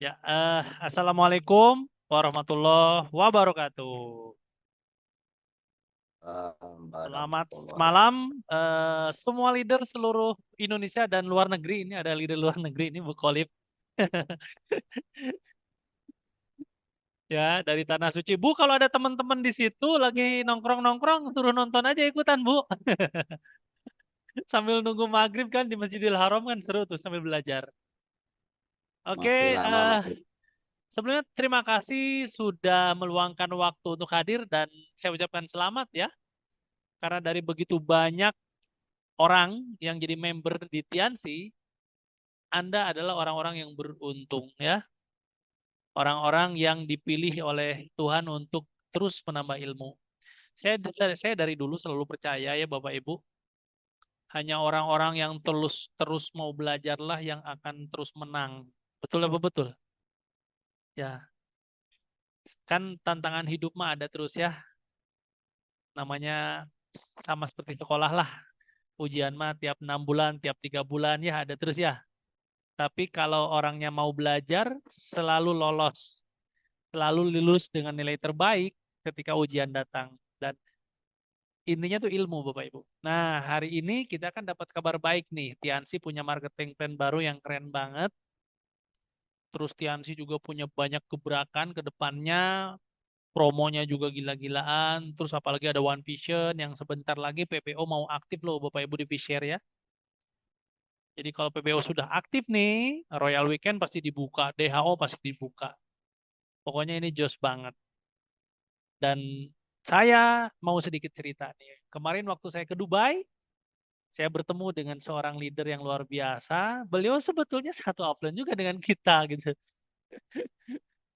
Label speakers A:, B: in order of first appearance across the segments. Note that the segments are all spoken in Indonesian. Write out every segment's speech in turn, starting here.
A: Ya, Assalamualaikum warahmatullahi wabarakatuh. Selamat
B: Warahmatullahi.
A: malam, semua leader seluruh Indonesia dan luar negeri. Ini ada leader luar negeri ini Bu Kolib. Ya, dari Tanah Suci. Bu, kalau ada teman-teman di situ lagi nongkrong-nongkrong, suruh nonton aja ikutan, Bu. Sambil nunggu maghrib kan di Masjidil Haram kan seru tuh sambil belajar. Oke,
B: Masih lama maghrib.
A: sebelumnya terima kasih sudah meluangkan waktu untuk hadir dan saya ucapkan selamat ya. Karena dari begitu banyak orang yang jadi member di Tiansi, Anda adalah orang-orang yang beruntung ya. Orang-orang yang dipilih oleh Tuhan untuk terus menambah ilmu. Saya dari dulu selalu percaya ya Bapak Ibu, hanya orang-orang yang terus terus mau belajarlah yang akan terus menang. Betul apa betul? Ya, kan tantangan hidup mah ada terus ya. Namanya sama seperti sekolah lah. Ujian mah tiap 6 bulan, tiap 3 bulan ya ada terus ya. Tapi kalau orangnya mau belajar, selalu lolos, selalu lulus dengan nilai terbaik ketika ujian datang. Dan intinya tuh ilmu, Bapak Ibu. Nah, hari ini kita kan dapat kabar baik nih. Tiansi punya marketing plan baru yang keren banget. Terus Tiansi juga punya banyak gebrakan ke depannya. Promonya juga gila-gilaan. Terus apalagi ada One Vision yang sebentar lagi PPO mau aktif loh, Bapak Ibu di share ya. Jadi kalau PPO sudah aktif nih, Royal Weekend pasti dibuka, DHO pasti dibuka. Pokoknya ini jos banget. Dan saya mau sedikit cerita nih. Kemarin waktu saya ke Dubai, saya bertemu dengan seorang leader yang luar biasa. Beliau sebetulnya satu upline juga dengan kita gitu.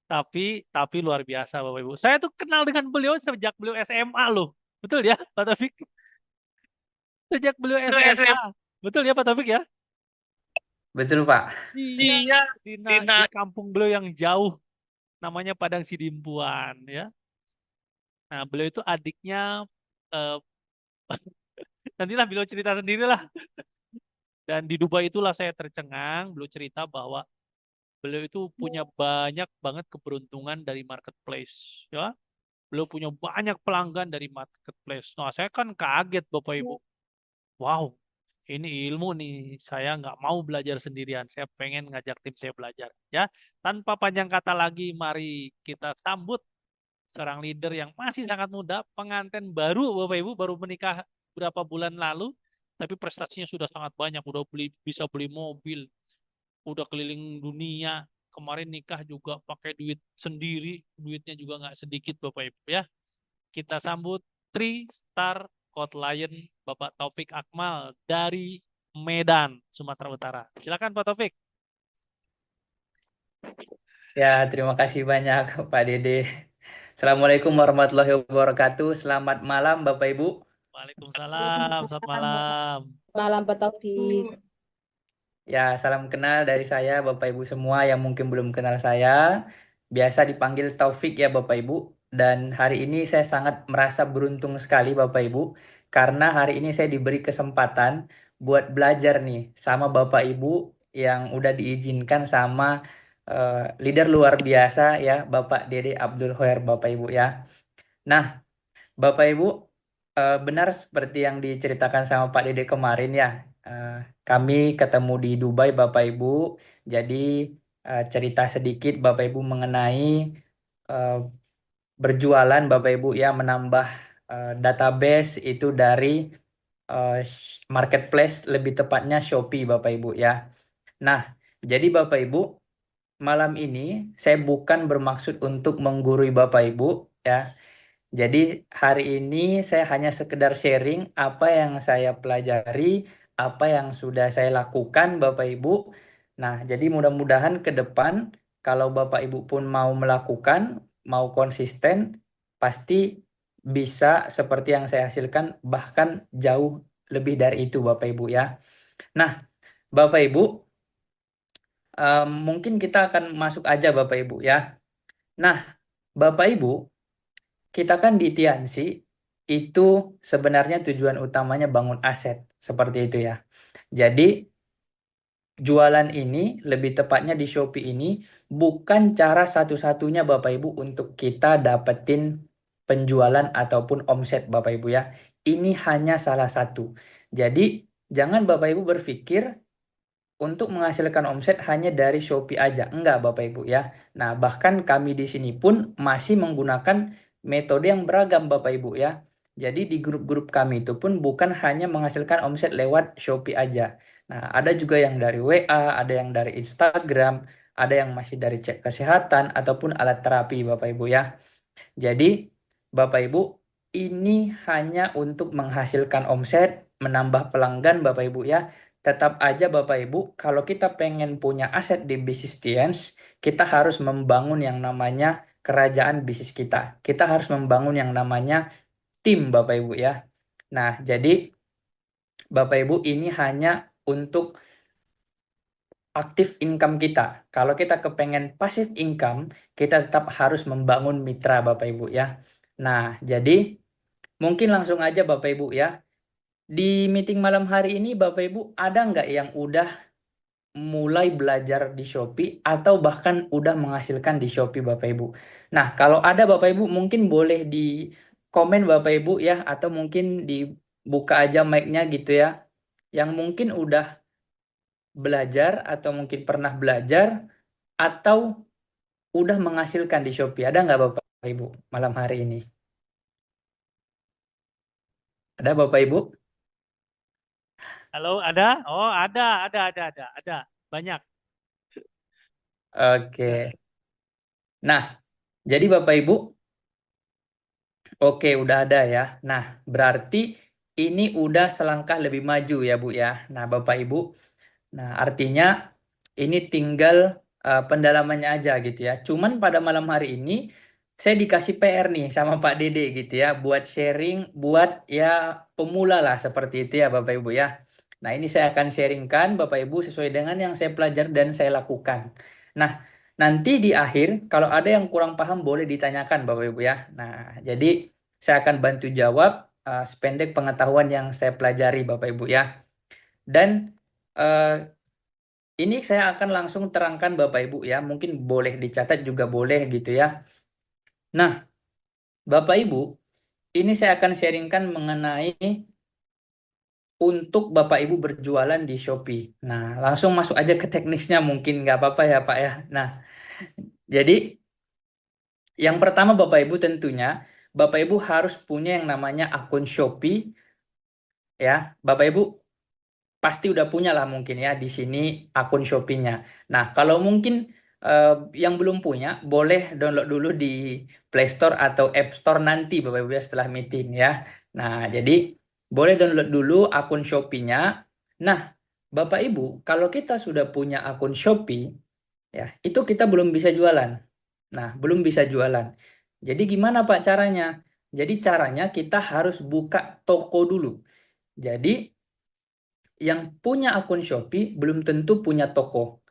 A: Tapi luar biasa Bapak Ibu. Saya tuh kenal dengan beliau sejak beliau SMA loh. Betul ya, Pak Taufik? Sejak beliau
B: Itu SM.
A: SMA. Betul ya, Pak Taufik ya?
B: Betul, Pak.
A: Iya,
B: Iya,
A: di
B: Dina.
A: kampung beliau yang jauh namanya Padang Sidimpuan ya. Nah, beliau itu adiknya eh, nantilah beliau cerita sendirilah. Dan di Dubai itulah saya tercengang, beliau cerita bahwa beliau itu punya banyak banget keberuntungan dari marketplace, ya. Beliau punya banyak pelanggan dari marketplace. Nah, saya kan kaget Bapak Ibu. Wow, ini ilmu nih. Saya nggak mau belajar sendirian. Saya pengen ngajak tim saya belajar. Ya, tanpa panjang kata lagi, mari kita sambut seorang leader yang masih sangat muda, pengantin baru Bapak Ibu, baru menikah berapa bulan lalu, tapi prestasinya sudah sangat banyak, udah bisa beli mobil, udah keliling dunia. Kemarin nikah juga pakai duit sendiri, duitnya juga nggak sedikit Bapak Ibu ya. Kita sambut Three Star Code Lion Bapak Taufik Akmal dari Medan, Sumatera Utara. Silakan Pak Taufik.
B: Ya, terima kasih banyak, Pak Dede. Assalamualaikum warahmatullahi wabarakatuh. Selamat malam, Bapak Ibu.
A: Waalaikumsalam, selamat
C: Waalaikumsalam.
A: malam.
C: Malam Pak Taufik.
B: Ya, salam kenal dari saya, Bapak Ibu semua yang mungkin belum kenal saya. Biasa dipanggil Taufik ya, Bapak Ibu. Dan hari ini saya sangat merasa beruntung sekali, Bapak Ibu. Karena hari ini saya diberi kesempatan buat belajar nih sama Bapak Ibu yang udah diizinkan sama eh, leader luar biasa ya, Bapak Dede Abdul Hoer, Bapak Ibu ya. Nah, Bapak Ibu, benar seperti yang diceritakan sama Pak Dede kemarin ya. Eh, Kami ketemu di Dubai, Bapak Ibu. Jadi cerita sedikit Bapak Ibu mengenai eh, berjualan Bapak Ibu ya, menambah database itu dari marketplace, lebih tepatnya Shopee Bapak Ibu ya. Nah, jadi Bapak Ibu, malam ini saya bukan bermaksud untuk menggurui Bapak Ibu ya. Jadi hari ini saya hanya sekedar sharing apa yang saya pelajari, apa yang sudah saya lakukan Bapak Ibu. Nah, jadi mudah-mudahan ke depan kalau Bapak Ibu pun mau melakukan, mau konsisten, pasti bisa seperti yang saya hasilkan, bahkan jauh lebih dari itu Bapak Ibu ya. Nah, Bapak Ibu, mungkin kita akan masuk aja Bapak Ibu ya. Nah, Bapak Ibu, kita kan di Tiansi itu sebenarnya tujuan utamanya bangun aset seperti itu ya. Jadi jualan ini, lebih tepatnya di Shopee ini, bukan cara satu-satunya Bapak Ibu untuk kita dapetin penjualan ataupun omset Bapak Ibu ya. Ini hanya salah satu. Jadi jangan Bapak Ibu berpikir untuk menghasilkan omset hanya dari Shopee aja. Enggak, Bapak Ibu ya. Nah, bahkan kami di sini pun masih menggunakan metode yang beragam, Bapak Ibu ya. Jadi di grup-grup kami itu pun bukan hanya menghasilkan omset lewat Shopee aja. Nah, ada juga yang dari WA, ada yang dari Instagram, ada yang masih dari cek kesehatan ataupun alat terapi, Bapak Ibu ya. Jadi, Bapak Ibu, ini hanya untuk menghasilkan omset, menambah pelanggan, Bapak Ibu ya. Tetap aja, Bapak Ibu, kalau kita pengen punya aset di bisnis Tians, kita harus membangun yang namanya kerajaan bisnis kita. Kita harus membangun yang namanya tim, Bapak Ibu ya. Nah, jadi Bapak Ibu ini hanya untuk aktif income kita. Kalau kita kepengen pasif income, kita tetap harus membangun mitra, Bapak Ibu ya. Nah, jadi mungkin langsung aja Bapak Ibu ya. Di meeting malam hari ini Bapak Ibu ada nggak yang udah mulai belajar di Shopee atau bahkan udah menghasilkan di Shopee Bapak Ibu? Nah, kalau ada Bapak Ibu mungkin boleh di komen Bapak Ibu ya, atau mungkin dibuka aja mic-nya gitu ya. Yang mungkin udah belajar atau mungkin pernah belajar atau udah menghasilkan di Shopee. Ada nggak Bapak Ibu malam hari ini? Ada Bapak Ibu?
A: Halo, ada? Oh, ada. Banyak.
B: Oke. Nah, jadi Bapak Ibu, oke udah ada ya. Nah, berarti ini udah selangkah lebih maju ya Bu ya. Nah, Bapak Ibu, nah artinya ini tinggal pendalamannya aja gitu ya. Cuman pada malam hari ini saya dikasih PR nih sama Pak Dede gitu ya, buat sharing, buat ya pemula lah seperti itu ya Bapak Ibu ya. Nah, ini saya akan sharingkan Bapak Ibu sesuai dengan yang saya pelajari dan saya lakukan. Nah, nanti di akhir kalau ada yang kurang paham boleh ditanyakan Bapak Ibu ya. Nah, jadi saya akan bantu jawab sependek pengetahuan yang saya pelajari Bapak Ibu ya. Dan eh, ini saya akan langsung terangkan Bapak Ibu ya, mungkin boleh dicatat juga boleh gitu ya. Nah, Bapak Ibu, ini saya akan sharingkan mengenai untuk Bapak Ibu berjualan di Shopee. Nah, langsung masuk aja ke teknisnya mungkin nggak apa-apa ya Pak ya. Nah, jadi yang pertama Bapak Ibu tentunya Bapak Ibu harus punya yang namanya akun Shopee ya. Bapak Ibu pasti udah punya lah mungkin ya di sini akun Shopee-nya. Nah, kalau mungkin eh, yang belum punya, boleh download dulu di Play Store atau App Store nanti Bapak Ibu ya setelah meeting ya. Nah, jadi boleh download dulu akun Shopee-nya. Nah, Bapak Ibu, kalau kita sudah punya akun Shopee, ya, itu kita belum bisa jualan. Nah, belum bisa jualan. Jadi gimana Pak caranya? Jadi caranya kita harus buka toko dulu. Jadi yang punya akun Shopee belum tentu punya toko.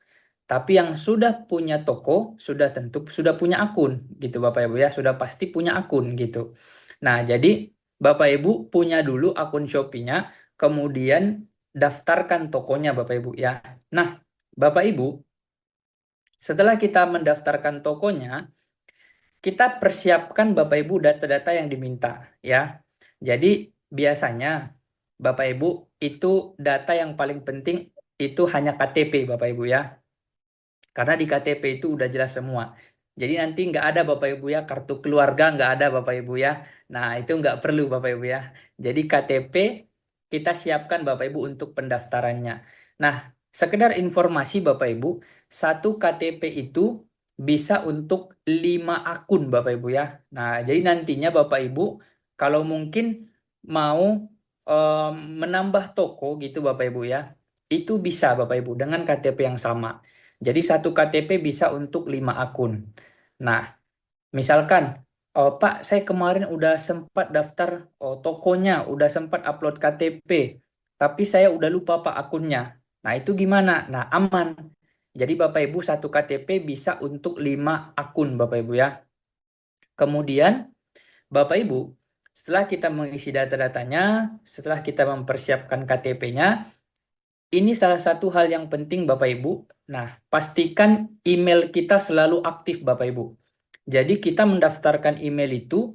B: Tapi yang sudah punya toko sudah tentu sudah punya akun gitu Bapak Ibu ya, sudah pasti punya akun gitu. Nah, jadi Bapak Ibu punya dulu akun Shopee-nya, kemudian daftarkan tokonya Bapak Ibu ya. Nah, Bapak Ibu, setelah kita mendaftarkan tokonya, kita persiapkan Bapak Ibu data-data yang diminta ya. Jadi biasanya Bapak Ibu itu data yang paling penting itu hanya KTP Bapak Ibu ya. Karena di KTP itu udah jelas semua. Jadi nanti nggak ada Bapak Ibu ya, kartu keluarga nggak ada Bapak Ibu ya. Nah, itu nggak perlu Bapak Ibu ya. Jadi KTP kita siapkan Bapak Ibu untuk pendaftarannya. Nah, sekedar informasi Bapak Ibu, satu KTP itu bisa untuk 5 akun Bapak Ibu ya. Nah, jadi nantinya Bapak Ibu kalau mungkin mau em, menambah toko gitu Bapak Ibu ya, itu bisa Bapak Ibu dengan KTP yang sama. Jadi satu KTP bisa untuk 5 akun. Nah, misalkan, oh Pak, saya kemarin udah sempat daftar tokonya, udah sempat upload KTP, tapi saya udah lupa Pak akunnya. Nah, itu gimana? Nah, aman. Jadi Bapak Ibu satu KTP bisa untuk 5 akun Bapak Ibu ya. Kemudian Bapak Ibu, setelah kita mengisi data-datanya, setelah kita mempersiapkan KTP-nya, ini salah satu hal yang penting Bapak Ibu. Nah, pastikan email kita selalu aktif Bapak Ibu. Jadi kita mendaftarkan email itu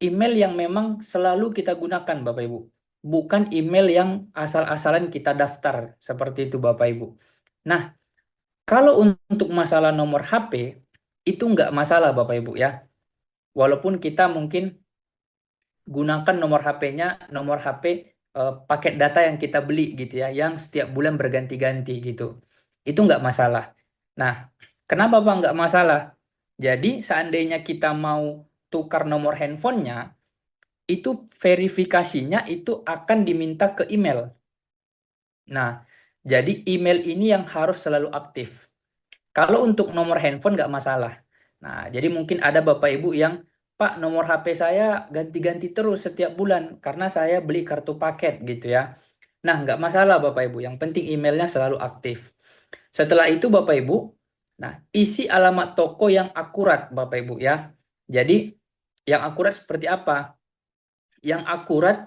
B: email yang memang selalu kita gunakan Bapak Ibu. Bukan email yang asal-asalan kita daftar seperti itu Bapak Ibu. Nah, kalau untuk masalah nomor HP itu nggak masalah Bapak Ibu ya. Walaupun kita mungkin gunakan nomor HP-nya, nomor HP paket data yang kita beli gitu ya, yang setiap bulan berganti-ganti gitu. Itu nggak masalah. Nah, kenapa Pak nggak masalah? Jadi seandainya kita mau tukar nomor handphonenya, itu verifikasinya itu akan diminta ke email. Nah, jadi email ini yang harus selalu aktif. Kalau untuk nomor handphone nggak masalah. Nah, jadi mungkin ada Bapak Ibu yang, Pak, nomor HP saya ganti-ganti terus setiap bulan karena saya beli kartu paket gitu ya. Nah, nggak masalah Bapak Ibu. Yang penting emailnya selalu aktif. Setelah itu Bapak Ibu, nah isi alamat toko yang akurat Bapak Ibu ya. Jadi yang akurat seperti apa? Yang akurat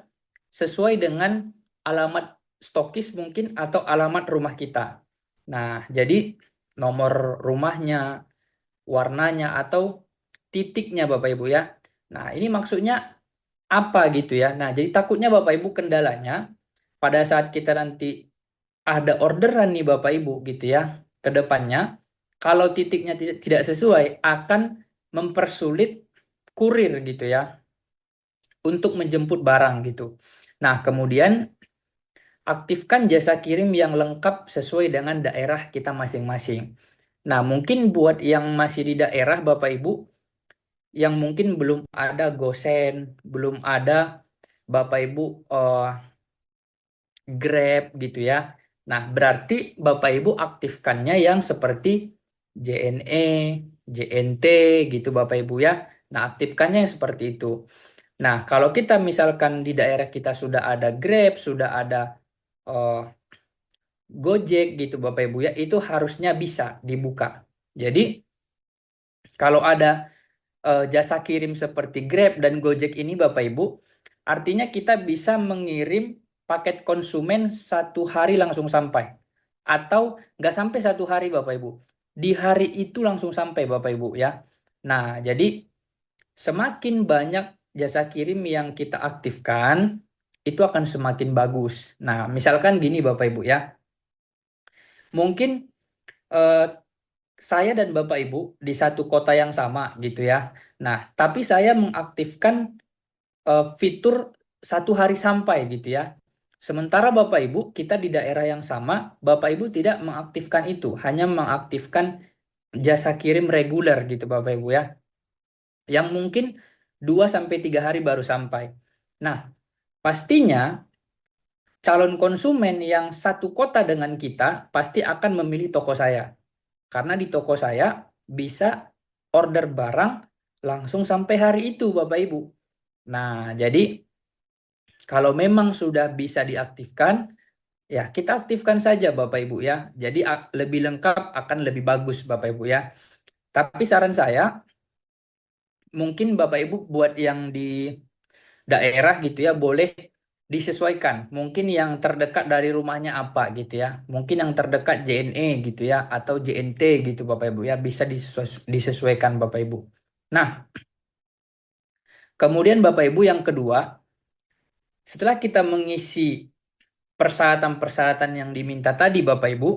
B: sesuai dengan alamat stokis mungkin atau alamat rumah kita. Nah, jadi nomor rumahnya, warnanya atau titiknya Bapak Ibu ya. Nah, ini maksudnya apa gitu ya. Nah, jadi takutnya Bapak Ibu kendalanya pada saat kita nanti ada orderan nih Bapak Ibu gitu ya ke depannya, kalau titiknya tidak sesuai akan mempersulit kurir gitu ya untuk menjemput barang gitu. Nah, kemudian aktifkan jasa kirim yang lengkap sesuai dengan daerah kita masing-masing. Nah, mungkin buat yang masih di daerah Bapak Ibu yang mungkin belum ada GoSend, belum ada Bapak Ibu Grab gitu ya. Nah, berarti Bapak Ibu aktifkannya yang seperti JNE, JNT gitu Bapak Ibu ya. Nah, aktifkannya yang seperti itu. Nah, kalau kita misalkan di daerah kita sudah ada Grab, sudah ada eh, Gojek gitu Bapak Ibu ya, itu harusnya bisa dibuka. Jadi, kalau ada jasa kirim seperti Grab dan Gojek ini Bapak Ibu, artinya kita bisa mengirim paket konsumen 1 hari langsung sampai. Atau nggak sampai 1 hari Bapak Ibu. Di hari itu langsung sampai Bapak Ibu ya. Nah, jadi semakin banyak jasa kirim yang kita aktifkan, itu akan semakin bagus. Nah, misalkan gini Bapak Ibu ya. Mungkin eh, saya dan Bapak Ibu di satu kota yang sama gitu ya. Nah, tapi saya mengaktifkan fitur 1 hari sampai gitu ya. Sementara Bapak Ibu kita di daerah yang sama, Bapak Ibu tidak mengaktifkan itu, hanya mengaktifkan jasa kirim reguler gitu Bapak Ibu ya. Yang mungkin 2 sampai 3 hari baru sampai. Nah, pastinya calon konsumen yang satu kota dengan kita pasti akan memilih toko saya. Karena di toko saya bisa order barang langsung sampai hari itu Bapak Ibu. Nah, jadi kalau memang sudah bisa diaktifkan, ya kita aktifkan saja Bapak Ibu ya. Jadi lebih lengkap akan lebih bagus Bapak Ibu ya. Tapi saran saya, mungkin Bapak Ibu buat yang di daerah gitu ya, boleh disesuaikan. Mungkin yang terdekat dari rumahnya apa gitu ya. Mungkin yang terdekat JNE gitu ya, atau JNT gitu Bapak Ibu ya. Bisa disesuaikan Bapak Ibu. Nah, kemudian Bapak Ibu yang kedua, setelah kita mengisi persyaratan-persyaratan yang diminta tadi Bapak Ibu,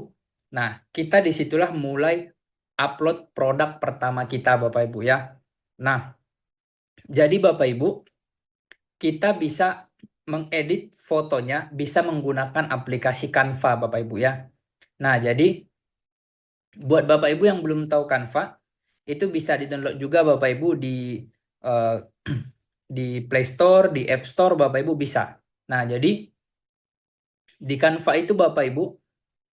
B: nah kita disitulah mulai upload produk pertama kita Bapak Ibu ya. Nah, jadi Bapak Ibu, kita bisa mengedit fotonya, bisa menggunakan aplikasi Canva Bapak Ibu ya. Nah, jadi buat Bapak Ibu yang belum tahu Canva, itu bisa di-download juga Bapak Ibu eh, di Play Store, di App Store Bapak Ibu bisa. Nah, jadi di Canva itu Bapak Ibu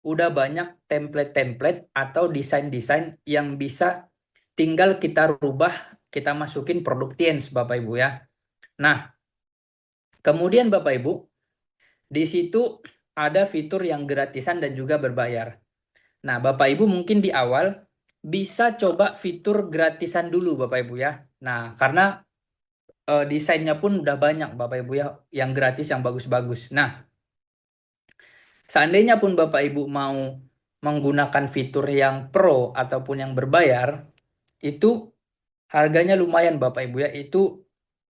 B: udah banyak template-template atau desain-desain yang bisa tinggal kita rubah, kita masukin produk Teens Bapak Ibu ya. Nah, kemudian Bapak Ibu, di situ ada fitur yang gratisan dan juga berbayar. Nah, Bapak Ibu mungkin di awal bisa coba fitur gratisan dulu Bapak Ibu ya. Nah, karena desainnya pun udah banyak Bapak Ibu ya, yang gratis yang bagus-bagus. Nah, seandainya pun Bapak Ibu mau menggunakan fitur yang pro ataupun yang berbayar, itu harganya lumayan Bapak Ibu ya, itu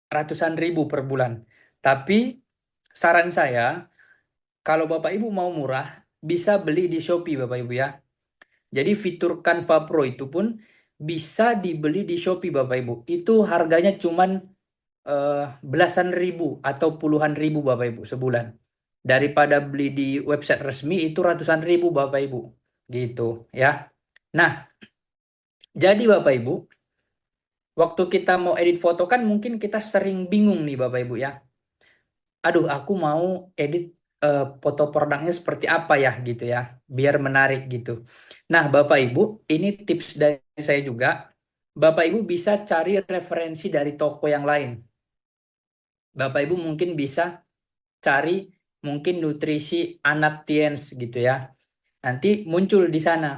B: ratusan ribu per bulan. Tapi saran saya, kalau Bapak Ibu mau murah, bisa beli di Shopee Bapak Ibu ya. Jadi fitur Canva Pro itu pun bisa dibeli di Shopee Bapak Ibu. Itu harganya cuman belasan ribu atau puluhan ribu Bapak Ibu sebulan. Daripada beli di website resmi itu ratusan ribu Bapak Ibu. Gitu ya. Nah, jadi Bapak Ibu, waktu kita mau edit foto kan mungkin kita sering bingung nih Bapak Ibu ya. Aduh, aku mau edit foto produknya seperti apa ya gitu ya, biar menarik gitu. Nah, Bapak Ibu, ini tips dari saya juga. Bapak Ibu bisa cari referensi dari toko yang lain. Bapak Ibu mungkin bisa cari mungkin nutrisi anak teens gitu ya. Nanti muncul di sana.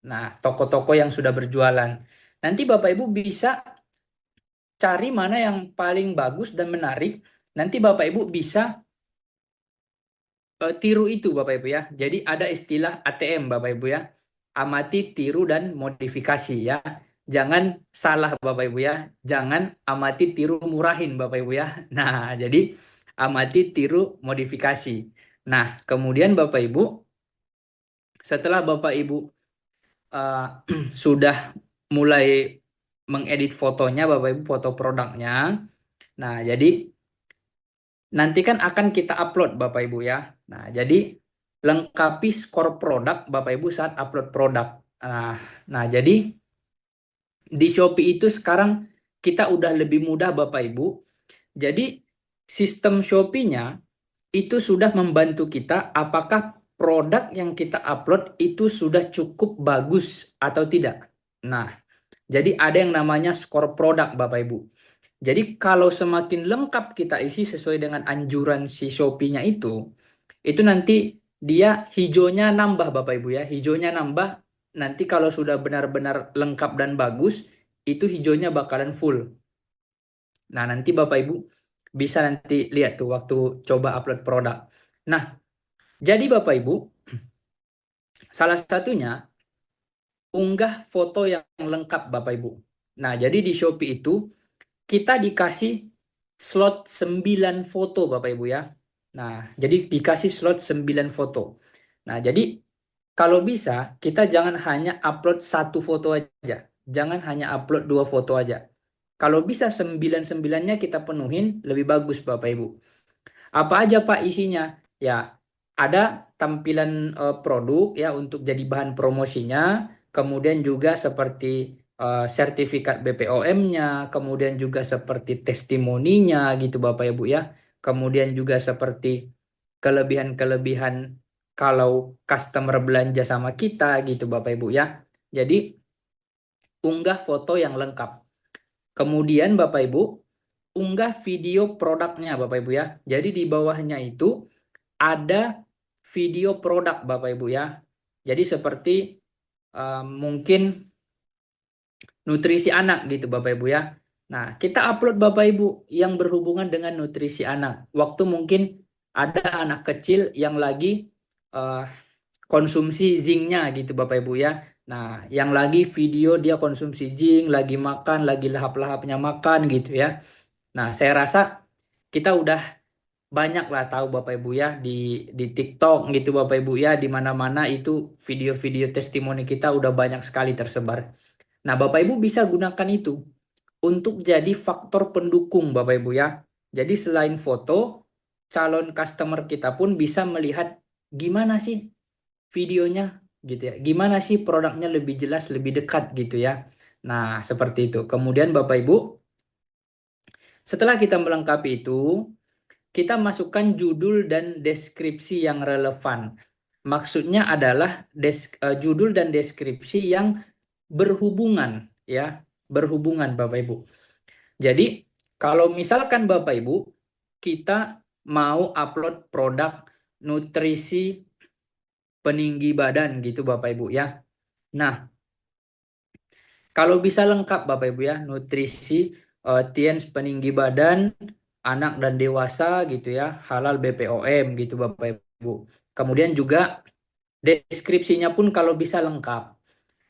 B: Nah, toko-toko yang sudah berjualan. Nanti Bapak Ibu bisa cari mana yang paling bagus dan menarik. Nanti Bapak Ibu bisa tiru itu Bapak Ibu ya. Jadi ada istilah ATM Bapak Ibu ya. Amati, tiru, dan modifikasi ya. Jangan salah Bapak Ibu ya. Jangan amati, tiru, murahin Bapak Ibu ya. Nah, jadi amati, tiru, modifikasi. Nah, kemudian Bapak Ibu, setelah Bapak Ibu uh, sudah mulai mengedit fotonya Bapak Ibu, foto produknya. Nah, jadi nanti kan akan kita upload Bapak Ibu ya. Nah, jadi lengkapi skor produk Bapak Ibu saat upload produk. Nah, jadi di Shopee itu sekarang kita udah lebih mudah Bapak Ibu. Jadi sistem Shopee-nya itu sudah membantu kita apakah produk yang kita upload itu sudah cukup bagus atau tidak. Nah, jadi ada yang namanya skor produk Bapak Ibu. Jadi kalau semakin lengkap kita isi sesuai dengan anjuran si Shopee-nya itu nanti dia hijaunya nambah Bapak Ibu ya. Hijaunya nambah, nanti kalau sudah benar-benar lengkap dan bagus, itu hijaunya bakalan full. Nah, nanti Bapak Ibu bisa nanti lihat tuh waktu coba upload produk. Nah, jadi Bapak Ibu, salah satunya unggah foto yang lengkap Bapak Ibu. Nah, jadi di Shopee itu kita dikasih slot 9 foto Bapak Ibu ya. Nah, jadi dikasih slot 9 foto. Nah, jadi kalau bisa kita jangan hanya upload satu foto aja. Jangan hanya upload dua foto aja. Kalau bisa 9-9-nya kita penuhin lebih bagus Bapak Ibu. Apa aja Pak isinya? Ya, ada tampilan produk ya untuk jadi bahan promosinya, kemudian juga seperti sertifikat BPOM-nya, kemudian juga seperti testimoninya gitu Bapak Ibu ya. Kemudian juga seperti kelebihan-kelebihan kalau customer belanja sama kita gitu Bapak Ibu ya. Jadi unggah foto yang lengkap. Kemudian Bapak Ibu unggah video produknya Bapak Ibu ya. Jadi di bawahnya itu ada video produk Bapak Ibu ya. Jadi seperti mungkin nutrisi anak gitu Bapak Ibu ya. Nah, kita upload Bapak Ibu yang berhubungan dengan nutrisi anak. Waktu mungkin ada anak kecil yang lagi eh, konsumsi zinknya gitu Bapak Ibu ya. Nah, yang lagi video dia konsumsi zink, lagi makan, lagi lahap-lahapnya makan gitu ya. Nah, saya rasa kita udah banyak lah tahu Bapak Ibu ya di TikTok gitu Bapak Ibu ya, di mana-mana itu video-video testimoni kita udah banyak sekali tersebar. Nah, Bapak Ibu bisa gunakan itu untuk jadi faktor pendukung Bapak Ibu ya. Jadi selain foto, calon customer kita pun bisa melihat gimana sih videonya gitu ya. Gimana sih produknya lebih jelas, lebih dekat gitu ya. Nah, seperti itu. Kemudian Bapak Ibu, setelah kita melengkapi itu, kita masukkan judul dan deskripsi yang relevan. Maksudnya adalah judul dan deskripsi yang berhubungan ya, berhubungan Bapak Ibu. Jadi kalau misalkan Bapak Ibu kita mau upload produk nutrisi peninggi badan gitu Bapak Ibu ya. Nah, kalau bisa lengkap Bapak Ibu ya, nutrisi teens peninggi badan anak dan dewasa gitu ya, halal BPOM gitu Bapak Ibu. Kemudian juga deskripsinya pun kalau bisa lengkap.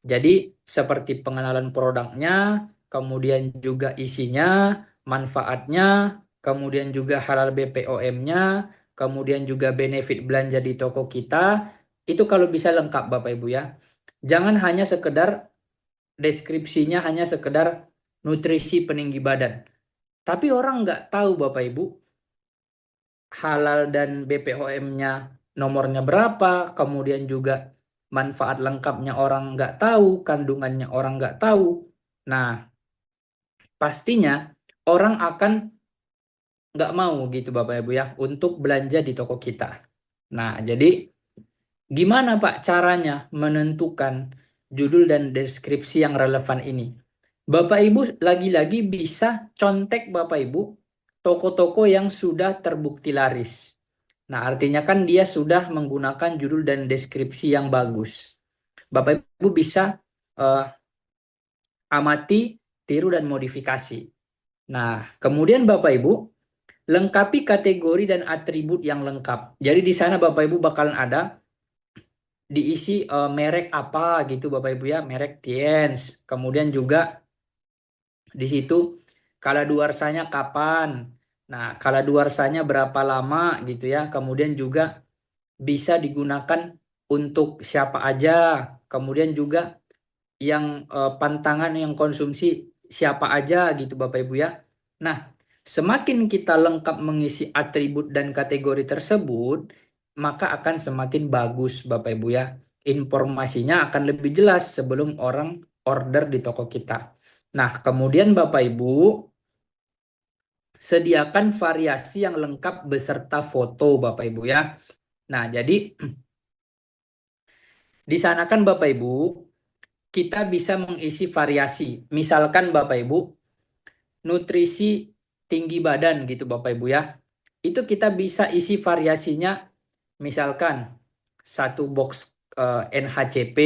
B: Jadi seperti pengenalan produknya, kemudian juga isinya, manfaatnya, kemudian juga halal BPOM-nya, kemudian juga benefit belanja di toko kita, itu kalau bisa lengkap Bapak Ibu ya. Jangan hanya sekedar deskripsinya hanya sekedar nutrisi peninggi badan. Tapi orang nggak tahu Bapak Ibu, halal dan BPOM-nya nomornya berapa, kemudian juga manfaat lengkapnya orang nggak tahu, kandungannya orang nggak tahu. Nah, pastinya orang akan nggak mau gitu Bapak Ibu ya untuk belanja di toko kita. Nah, jadi gimana Pak caranya menentukan judul dan deskripsi yang relevan ini? Bapak Ibu lagi-lagi bisa contek Bapak Ibu toko-toko yang sudah terbukti laris. Nah, artinya kan dia sudah menggunakan judul dan deskripsi yang bagus. Bapak Ibu bisa eh, amati, tiru, dan modifikasi. Nah, kemudian Bapak Ibu lengkapi kategori dan atribut yang lengkap. Jadi di sana Bapak Ibu bakalan ada diisi merek apa gitu Bapak Ibu ya, merek Tiens. Kemudian juga di situ kadaluarsanya kapan. Nah, kadaluarsanya berapa lama gitu ya. Kemudian juga bisa digunakan untuk siapa aja. Kemudian juga yang pantangan yang konsumsi siapa aja gitu Bapak Ibu ya. Nah, semakin kita lengkap mengisi atribut dan kategori tersebut, maka akan semakin bagus Bapak Ibu ya. Informasinya akan lebih jelas sebelum orang order di toko kita. Nah, kemudian Bapak Ibu, sediakan variasi yang lengkap beserta foto Bapak Ibu ya. Nah, jadi di sana kan Bapak Ibu, kita bisa mengisi variasi. Misalkan Bapak Ibu, nutrisi tinggi badan gitu Bapak Ibu ya. Itu kita bisa isi variasinya misalkan satu box NHCP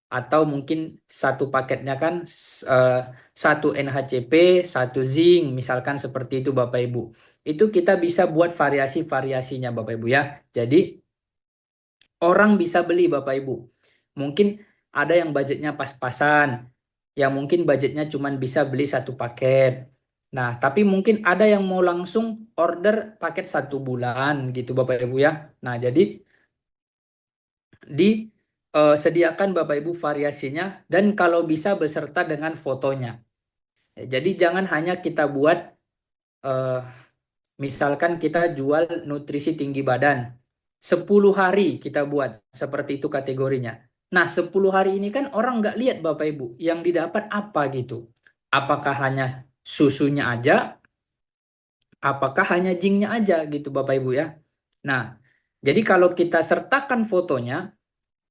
B: atau mungkin satu paketnya kan eh, satu NHCP, satu zinc misalkan seperti itu Bapak Ibu. Itu kita bisa buat variasi-variasinya Bapak Ibu ya. Jadi orang bisa beli Bapak Ibu. Mungkin ada yang budgetnya pas-pasan, yang mungkin budgetnya cuma bisa beli satu paket. Nah, tapi mungkin ada yang mau langsung order paket 1 bulan gitu Bapak Ibu ya. Nah, jadi disediakan Bapak Ibu variasinya dan kalau bisa beserta dengan fotonya. Jadi jangan hanya kita buat eh, misalkan kita jual nutrisi tinggi badan. 10 hari kita buat seperti itu kategorinya. Nah, 10 hari ini kan orang nggak lihat Bapak Ibu yang didapat apa gitu. Apakah hanya susunya aja, apakah hanya jinknya aja gitu Bapak Ibu ya. Nah, jadi kalau kita sertakan fotonya,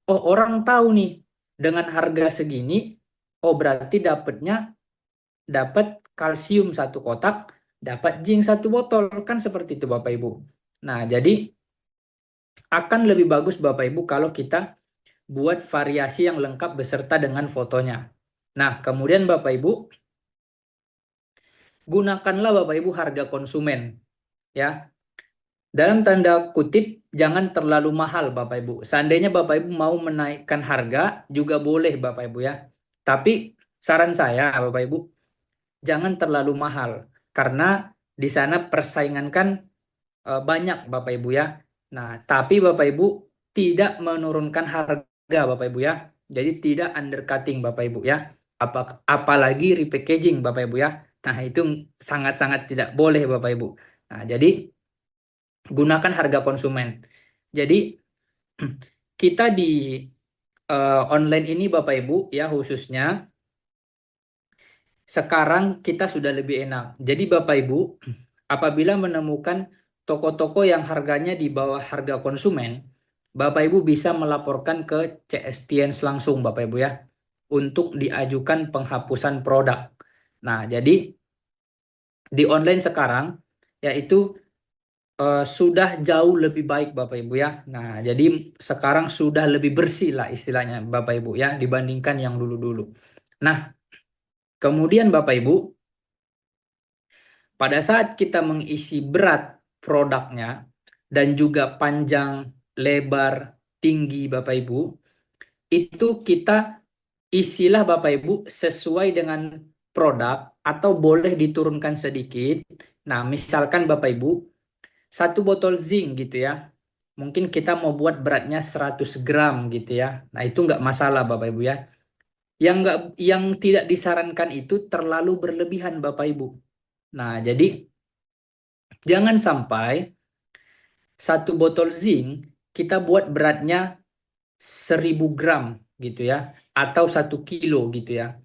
B: oh orang tahu nih dengan harga segini, oh berarti dapat kalsium 1 kotak, dapat zinc 1 botol, kan seperti itu Bapak Ibu. Nah, jadi akan lebih bagus Bapak Ibu kalau kita buat variasi yang lengkap beserta dengan fotonya. Nah, kemudian Bapak Ibu, gunakanlah Bapak Ibu harga konsumen ya. Dalam tanda kutip, jangan terlalu mahal Bapak Ibu. Seandainya Bapak Ibu mau menaikkan harga, juga boleh Bapak Ibu ya. Tapi saran saya Bapak Ibu, jangan terlalu mahal. Karena di sana persaingan kan banyak Bapak Ibu ya. Nah, tapi Bapak Ibu tidak menurunkan harga Bapak Ibu ya. Jadi tidak undercutting Bapak Ibu ya. Apalagi repackaging Bapak Ibu ya. Nah, itu sangat-sangat tidak boleh Bapak Ibu. Nah, jadi gunakan harga konsumen. Jadi kita di online ini Bapak Ibu ya khususnya sekarang kita sudah lebih enak. Jadi Bapak Ibu apabila menemukan toko-toko yang harganya di bawah harga konsumen, Bapak Ibu bisa melaporkan ke CSTiens langsung Bapak Ibu ya untuk diajukan penghapusan produk. Nah, jadi di online sekarang yaitu sudah jauh lebih baik Bapak Ibu ya. Nah, jadi sekarang sudah lebih bersih lah istilahnya Bapak Ibu ya dibandingkan yang dulu-dulu. Nah, kemudian Bapak Ibu, pada saat kita mengisi berat produknya dan juga panjang lebar, tinggi Bapak Ibu, itu kita isilah Bapak Ibu sesuai dengan produk atau boleh diturunkan sedikit. Nah, misalkan Bapak Ibu, satu botol zinc gitu ya. Mungkin kita mau buat beratnya 100 gram gitu ya. Nah, itu nggak masalah Bapak Ibu ya. Yang tidak disarankan itu terlalu berlebihan Bapak Ibu. Nah, jadi jangan sampai satu botol zinc kita buat beratnya 1000 gram gitu ya, atau 1 kilo gitu ya.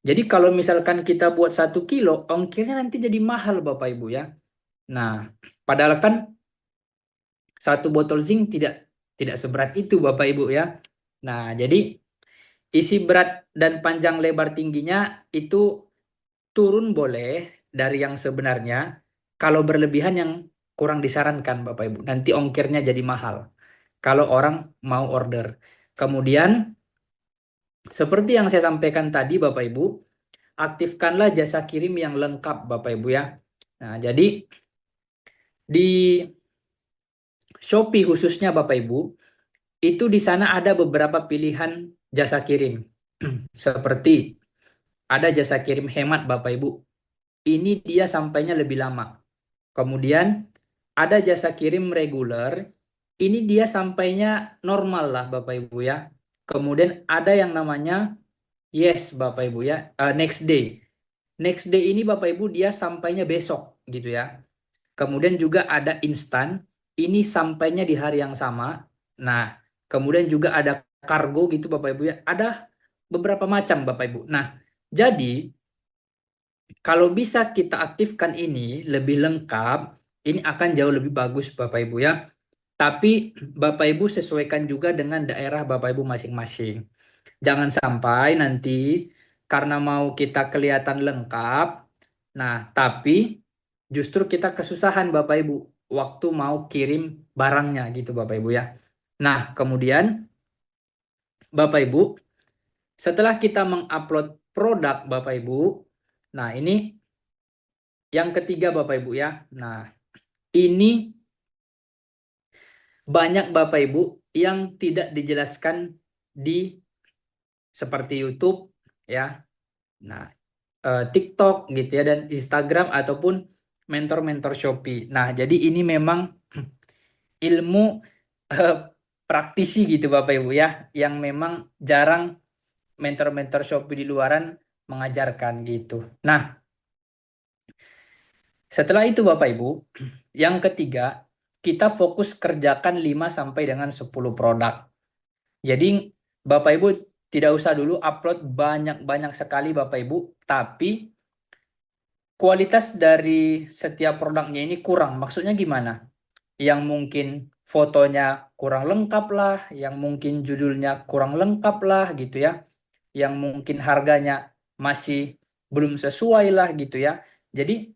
B: Jadi kalau misalkan kita buat 1 kilo, ongkirnya nanti jadi mahal Bapak Ibu ya. Nah, padahal kan satu botol zinc tidak seberat itu Bapak Ibu ya. Nah, jadi isi berat dan panjang lebar tingginya itu turun boleh dari yang sebenarnya. Kalau berlebihan yang kurang disarankan Bapak Ibu. Nanti ongkirnya jadi mahal kalau orang mau order. Kemudian seperti yang saya sampaikan tadi Bapak Ibu, aktifkanlah jasa kirim yang lengkap Bapak Ibu ya. Nah, jadi di Shopee khususnya Bapak Ibu, itu di sana ada beberapa pilihan jasa kirim. Seperti ada jasa kirim hemat Bapak Ibu. Ini dia sampainya lebih lama. Kemudian ada jasa kirim reguler. Ini dia sampainya normal lah Bapak Ibu ya. Kemudian ada yang namanya yes Bapak Ibu ya, next day. Next day ini Bapak Ibu dia sampainya besok gitu ya. Kemudian juga ada instan, ini sampainya di hari yang sama. Nah, kemudian juga ada kargo gitu Bapak Ibu ya. Ada beberapa macam Bapak Ibu. Nah, jadi kalau bisa kita aktifkan ini lebih lengkap, ini akan jauh lebih bagus Bapak Ibu ya. Tapi Bapak Ibu sesuaikan juga dengan daerah Bapak Ibu masing-masing. Jangan sampai nanti karena mau kita kelihatan lengkap, nah tapi justru kita kesusahan Bapak Ibu waktu mau kirim barangnya gitu Bapak Ibu ya. Nah, kemudian Bapak Ibu, setelah kita mengupload produk Bapak Ibu, nah ini yang ketiga Bapak Ibu ya. Nah, ini banyak Bapak Ibu yang tidak dijelaskan di seperti YouTube ya. Nah, TikTok gitu ya dan Instagram ataupun mentor-mentor Shopee. Nah, jadi ini memang ilmu eh, praktisi gitu Bapak Ibu ya, yang memang jarang mentor-mentor Shopee di luaran mengajarkan gitu. Nah, setelah itu Bapak Ibu, yang ketiga, kita fokus kerjakan 5 sampai dengan 10 produk. Jadi Bapak Ibu tidak usah dulu upload banyak-banyak sekali Bapak Ibu, tapi kualitas dari setiap produknya ini kurang. Maksudnya gimana? Yang mungkin fotonya kurang lengkap lah, yang mungkin judulnya kurang lengkap lah gitu ya, yang mungkin harganya masih belum sesuai lah gitu ya. Jadi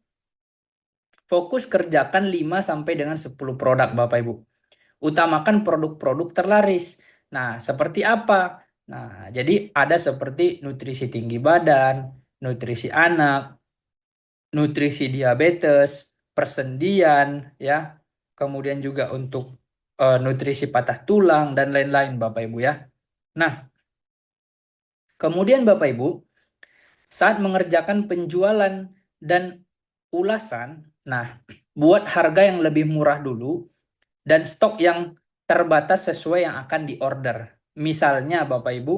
B: fokus kerjakan 5 sampai dengan 10 produk Bapak Ibu. Utamakan produk-produk terlaris. Nah, seperti apa? Nah, jadi ada seperti nutrisi tinggi badan, nutrisi anak, nutrisi diabetes, persendian, ya, kemudian juga untuk nutrisi patah tulang dan lain-lain, Bapak Ibu ya. Nah, kemudian Bapak Ibu, saat mengerjakan penjualan dan ulasan, nah, buat harga yang lebih murah dulu dan stok yang terbatas sesuai yang akan diorder. Misalnya Bapak Ibu,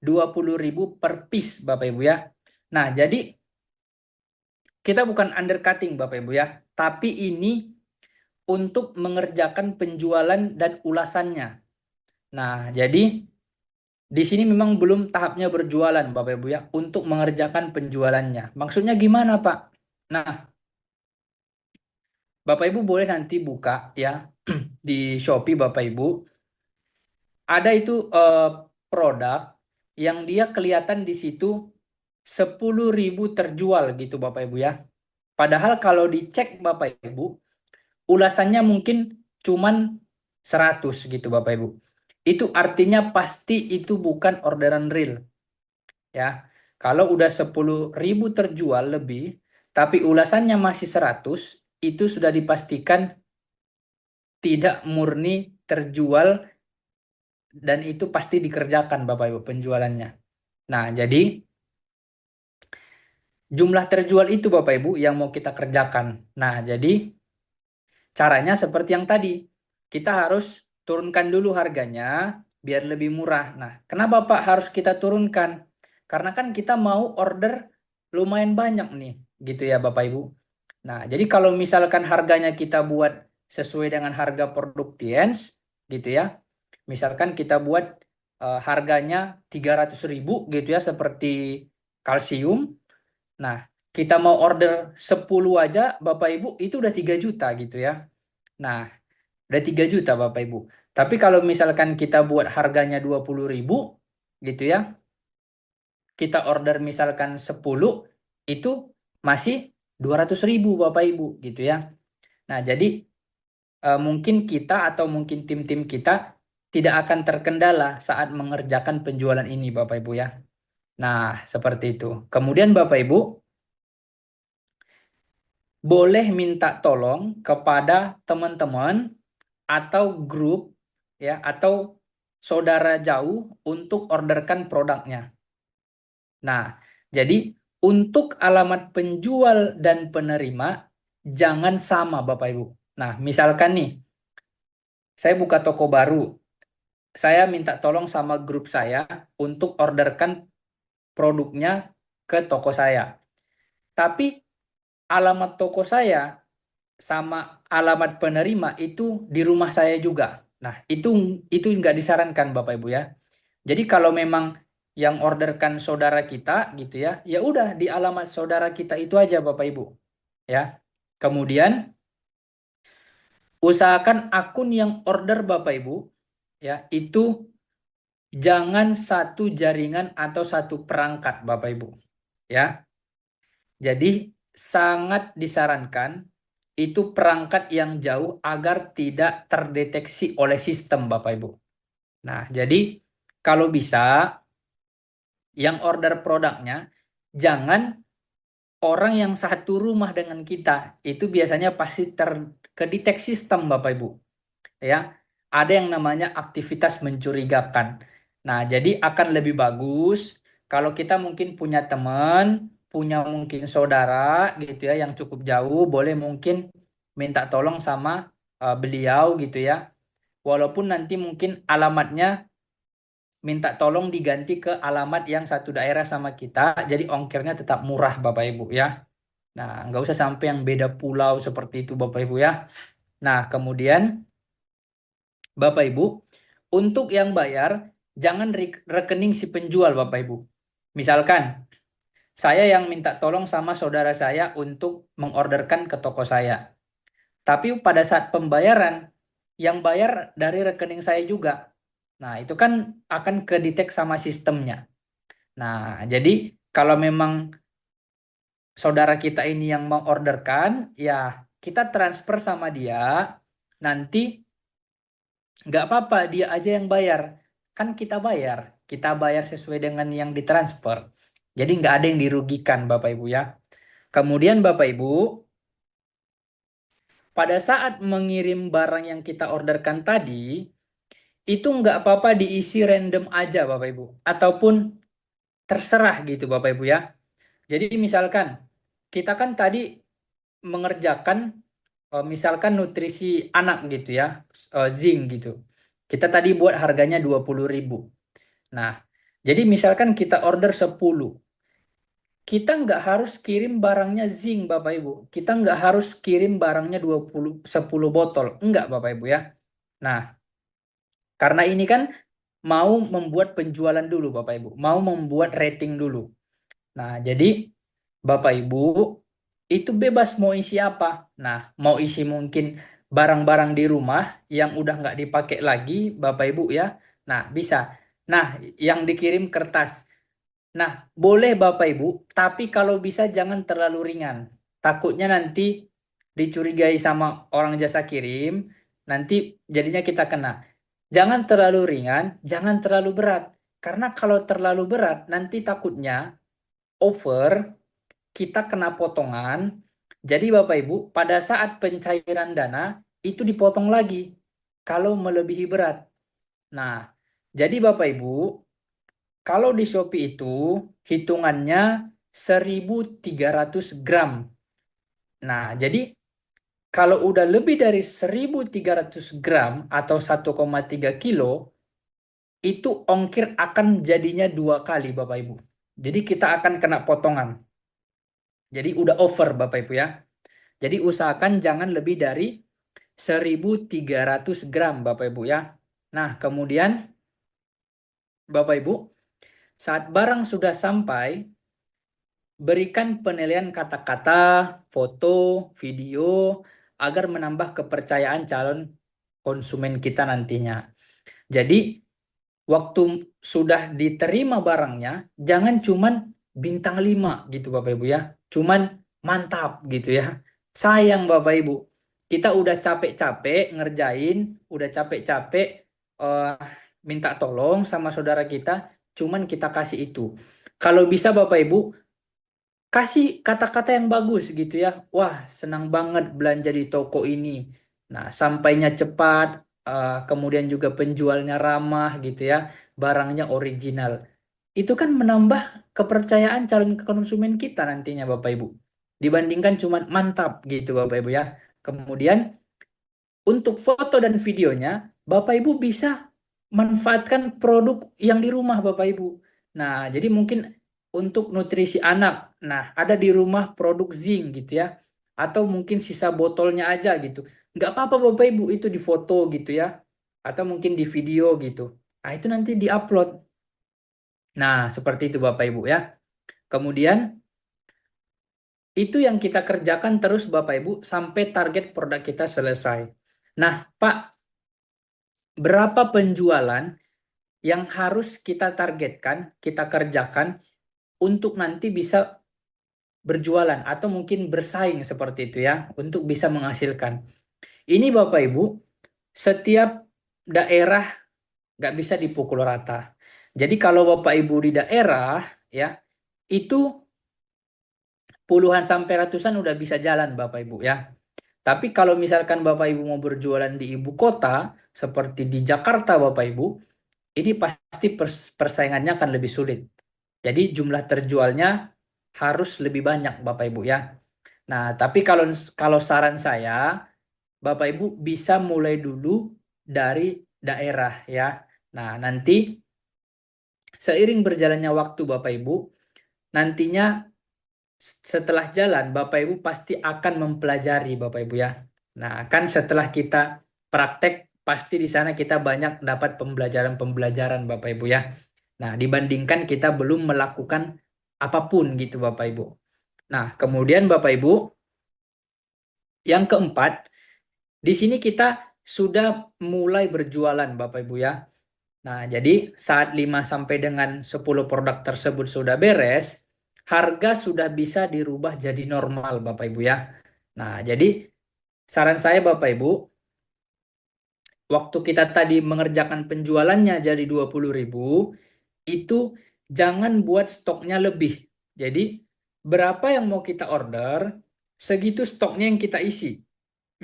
B: 20.000 per piece Bapak Ibu ya. Nah, jadi kita bukan undercutting Bapak Ibu ya, tapi ini untuk mengerjakan penjualan dan ulasannya. Nah, jadi di sini memang belum tahapnya berjualan Bapak Ibu ya, untuk mengerjakan penjualannya. Maksudnya gimana Pak? Nah, Bapak Ibu boleh nanti buka ya di Shopee Bapak Ibu. Ada itu produk yang dia kelihatan di situ 10.000 terjual gitu Bapak Ibu ya. Padahal kalau dicek Bapak Ibu, ulasannya mungkin cuman 100 gitu Bapak Ibu. Itu artinya pasti itu bukan orderan real. Ya, kalau udah 10.000 terjual lebih, tapi ulasannya masih 100, itu sudah dipastikan tidak murni terjual dan itu pasti dikerjakan Bapak Ibu penjualannya. Nah, jadi jumlah terjual itu Bapak Ibu yang mau kita kerjakan. Nah, jadi caranya seperti yang tadi. Kita harus turunkan dulu harganya biar lebih murah. Nah, kenapa Pak harus kita turunkan? Karena kan kita mau order lumayan banyak nih, gitu ya Bapak Ibu. Nah, jadi kalau misalkan harganya kita buat sesuai dengan harga produk Tiens, gitu ya. Misalkan kita buat harganya 300.000 gitu ya, seperti kalsium. Nah, kita mau order 10 aja, Bapak Ibu, itu udah 3 juta gitu ya. Nah, udah 3 juta Bapak Ibu. Tapi kalau misalkan kita buat harganya 20.000 gitu ya, kita order misalkan 10, itu masih 200.000 Bapak Ibu gitu ya. Nah, jadi mungkin kita atau mungkin tim-tim kita tidak akan terkendala saat mengerjakan penjualan ini Bapak Ibu ya. Nah, seperti itu. Kemudian Bapak Ibu boleh minta tolong kepada teman-teman atau grup ya atau saudara jauh untuk orderkan produknya. Nah, jadi untuk alamat penjual dan penerima jangan sama Bapak Ibu. Nah, misalkan nih, saya buka toko baru, saya minta tolong sama grup saya untuk orderkan produknya ke toko saya. Tapi alamat toko saya sama alamat penerima itu di rumah saya juga. Nah, itu nggak disarankan Bapak Ibu ya. Jadi kalau memang yang orderkan saudara kita gitu ya, ya udah di alamat saudara kita itu aja Bapak Ibu ya. Kemudian usahakan akun yang order Bapak Ibu ya itu jangan satu jaringan atau satu perangkat Bapak Ibu ya. Jadi sangat disarankan itu perangkat yang jauh agar tidak terdeteksi oleh sistem Bapak Ibu. Nah, jadi kalau bisa yang order produknya jangan orang yang satu rumah dengan kita. Itu biasanya pasti terkedetek sistem Bapak Ibu. Ya, ada yang namanya aktivitas mencurigakan. Nah, jadi akan lebih bagus kalau kita mungkin punya teman, punya mungkin saudara gitu ya yang cukup jauh, boleh mungkin minta tolong sama beliau gitu ya. Walaupun nanti mungkin alamatnya minta tolong diganti ke alamat yang satu daerah sama kita, jadi ongkirnya tetap murah Bapak Ibu ya. Nah, nggak usah sampai yang beda pulau seperti itu Bapak Ibu ya. Nah, kemudian Bapak Ibu, untuk yang bayar, jangan rekening si penjual Bapak Ibu. Misalkan, saya yang minta tolong sama saudara saya untuk mengorderkan ke toko saya. Tapi pada saat pembayaran, yang bayar dari rekening saya juga. Nah, itu kan akan kedetek sama sistemnya. Nah, jadi kalau memang saudara kita ini yang mengorderkan, ya kita transfer sama dia, nanti nggak apa-apa dia aja yang bayar. Kan kita bayar sesuai dengan yang ditransfer. Jadi nggak ada yang dirugikan Bapak Ibu ya. Kemudian Bapak Ibu, pada saat mengirim barang yang kita orderkan tadi, itu nggak apa-apa diisi random aja Bapak Ibu. Ataupun terserah gitu Bapak Ibu ya. Jadi misalkan, kita kan tadi mengerjakan misalkan nutrisi anak gitu ya, zinc gitu. Kita tadi buat harganya 20.000. Nah, jadi misalkan kita order 10. Kita nggak harus kirim barangnya zinc Bapak Ibu. Kita nggak harus kirim barangnya 10 botol. Enggak Bapak Ibu ya. Nah, karena ini kan mau membuat penjualan dulu Bapak Ibu. Mau membuat rating dulu. Nah, jadi Bapak Ibu itu bebas mau isi apa. Nah, mau isi mungkin barang-barang di rumah yang udah nggak dipakai lagi Bapak Ibu ya. Nah, bisa. Nah, yang dikirim kertas. Nah, boleh Bapak Ibu, tapi kalau bisa jangan terlalu ringan. Takutnya nanti dicurigai sama orang jasa kirim, nanti jadinya kita kena. Jangan terlalu ringan, jangan terlalu berat. Karena kalau terlalu berat, nanti takutnya over, kita kena potongan. Jadi Bapak Ibu, pada saat pencairan dana, itu dipotong lagi. kalau melebihi berat. Nah, jadi Bapak Ibu, kalau di Shopee itu hitungannya 1.300 gram. Nah, jadi kalau udah lebih dari 1.300 gram atau 1,3 kilo, itu ongkir akan jadinya 2 kali Bapak Ibu. Jadi kita akan kena potongan. Jadi udah over Bapak Ibu ya. Jadi usahakan jangan lebih dari 1.300 gram Bapak Ibu ya. Nah, kemudian Bapak Ibu, saat barang sudah sampai, berikan penilaian kata-kata, foto, video, agar menambah kepercayaan calon konsumen kita nantinya. Jadi, waktu sudah diterima barangnya, jangan cuman bintang 5 gitu Bapak Ibu ya. Cuman mantap gitu ya. Sayang Bapak Ibu. Kita udah capek-capek ngerjain, udah capek-capek eh, minta tolong sama saudara kita, cuman kita kasih itu. Kalau bisa Bapak Ibu, kasih kata-kata yang bagus gitu ya. Wah, senang banget belanja di toko ini. Nah, sampainya cepat, kemudian juga penjualnya ramah gitu ya. Barangnya original. Itu kan menambah kepercayaan calon konsumen kita nantinya Bapak Ibu. Dibandingkan cuman mantap gitu Bapak Ibu ya. Kemudian untuk foto dan videonya, Bapak Ibu bisa manfaatkan produk yang di rumah Bapak Ibu. Nah, jadi mungkin untuk nutrisi anak, nah ada di rumah produk zinc gitu ya. Atau mungkin sisa botolnya aja gitu. Nggak apa-apa Bapak Ibu itu difoto gitu ya. Atau mungkin di video gitu. Nah, itu nanti diupload. Nah, seperti itu Bapak Ibu ya. Kemudian itu yang kita kerjakan terus Bapak Ibu sampai target produk kita selesai. Nah, Pak, berapa penjualan yang harus kita targetkan, kita kerjakan untuk nanti bisa berjualan atau mungkin bersaing seperti itu ya, untuk bisa menghasilkan. Ini Bapak Ibu, setiap daerah nggak bisa dipukul rata. Jadi kalau Bapak Ibu di daerah ya, itu puluhan sampai ratusan udah bisa jalan Bapak Ibu ya. Tapi kalau misalkan Bapak Ibu mau berjualan di ibu kota, seperti di Jakarta Bapak Ibu, ini pasti persaingannya akan lebih sulit. Jadi jumlah terjualnya harus lebih banyak Bapak Ibu ya. Nah, tapi kalau kalau saran saya, Bapak Ibu bisa mulai dulu dari daerah ya. Nah, nanti seiring berjalannya waktu Bapak Ibu, nantinya setelah jalan Bapak Ibu pasti akan mempelajari Bapak Ibu ya. Nah, kan setelah kita praktek pasti di sana kita banyak dapat pembelajaran-pembelajaran Bapak Ibu ya. Nah, dibandingkan kita belum melakukan apapun gitu Bapak Ibu. Nah, kemudian Bapak Ibu, yang keempat, di sini kita sudah mulai berjualan Bapak Ibu ya. Nah, jadi saat 5 sampai dengan 10 produk tersebut sudah beres, harga sudah bisa dirubah jadi normal Bapak Ibu ya. Nah, jadi saran saya Bapak Ibu, waktu kita tadi mengerjakan penjualannya jadi 20.000, itu jangan buat stoknya lebih. Jadi berapa yang mau kita order, segitu stoknya yang kita isi.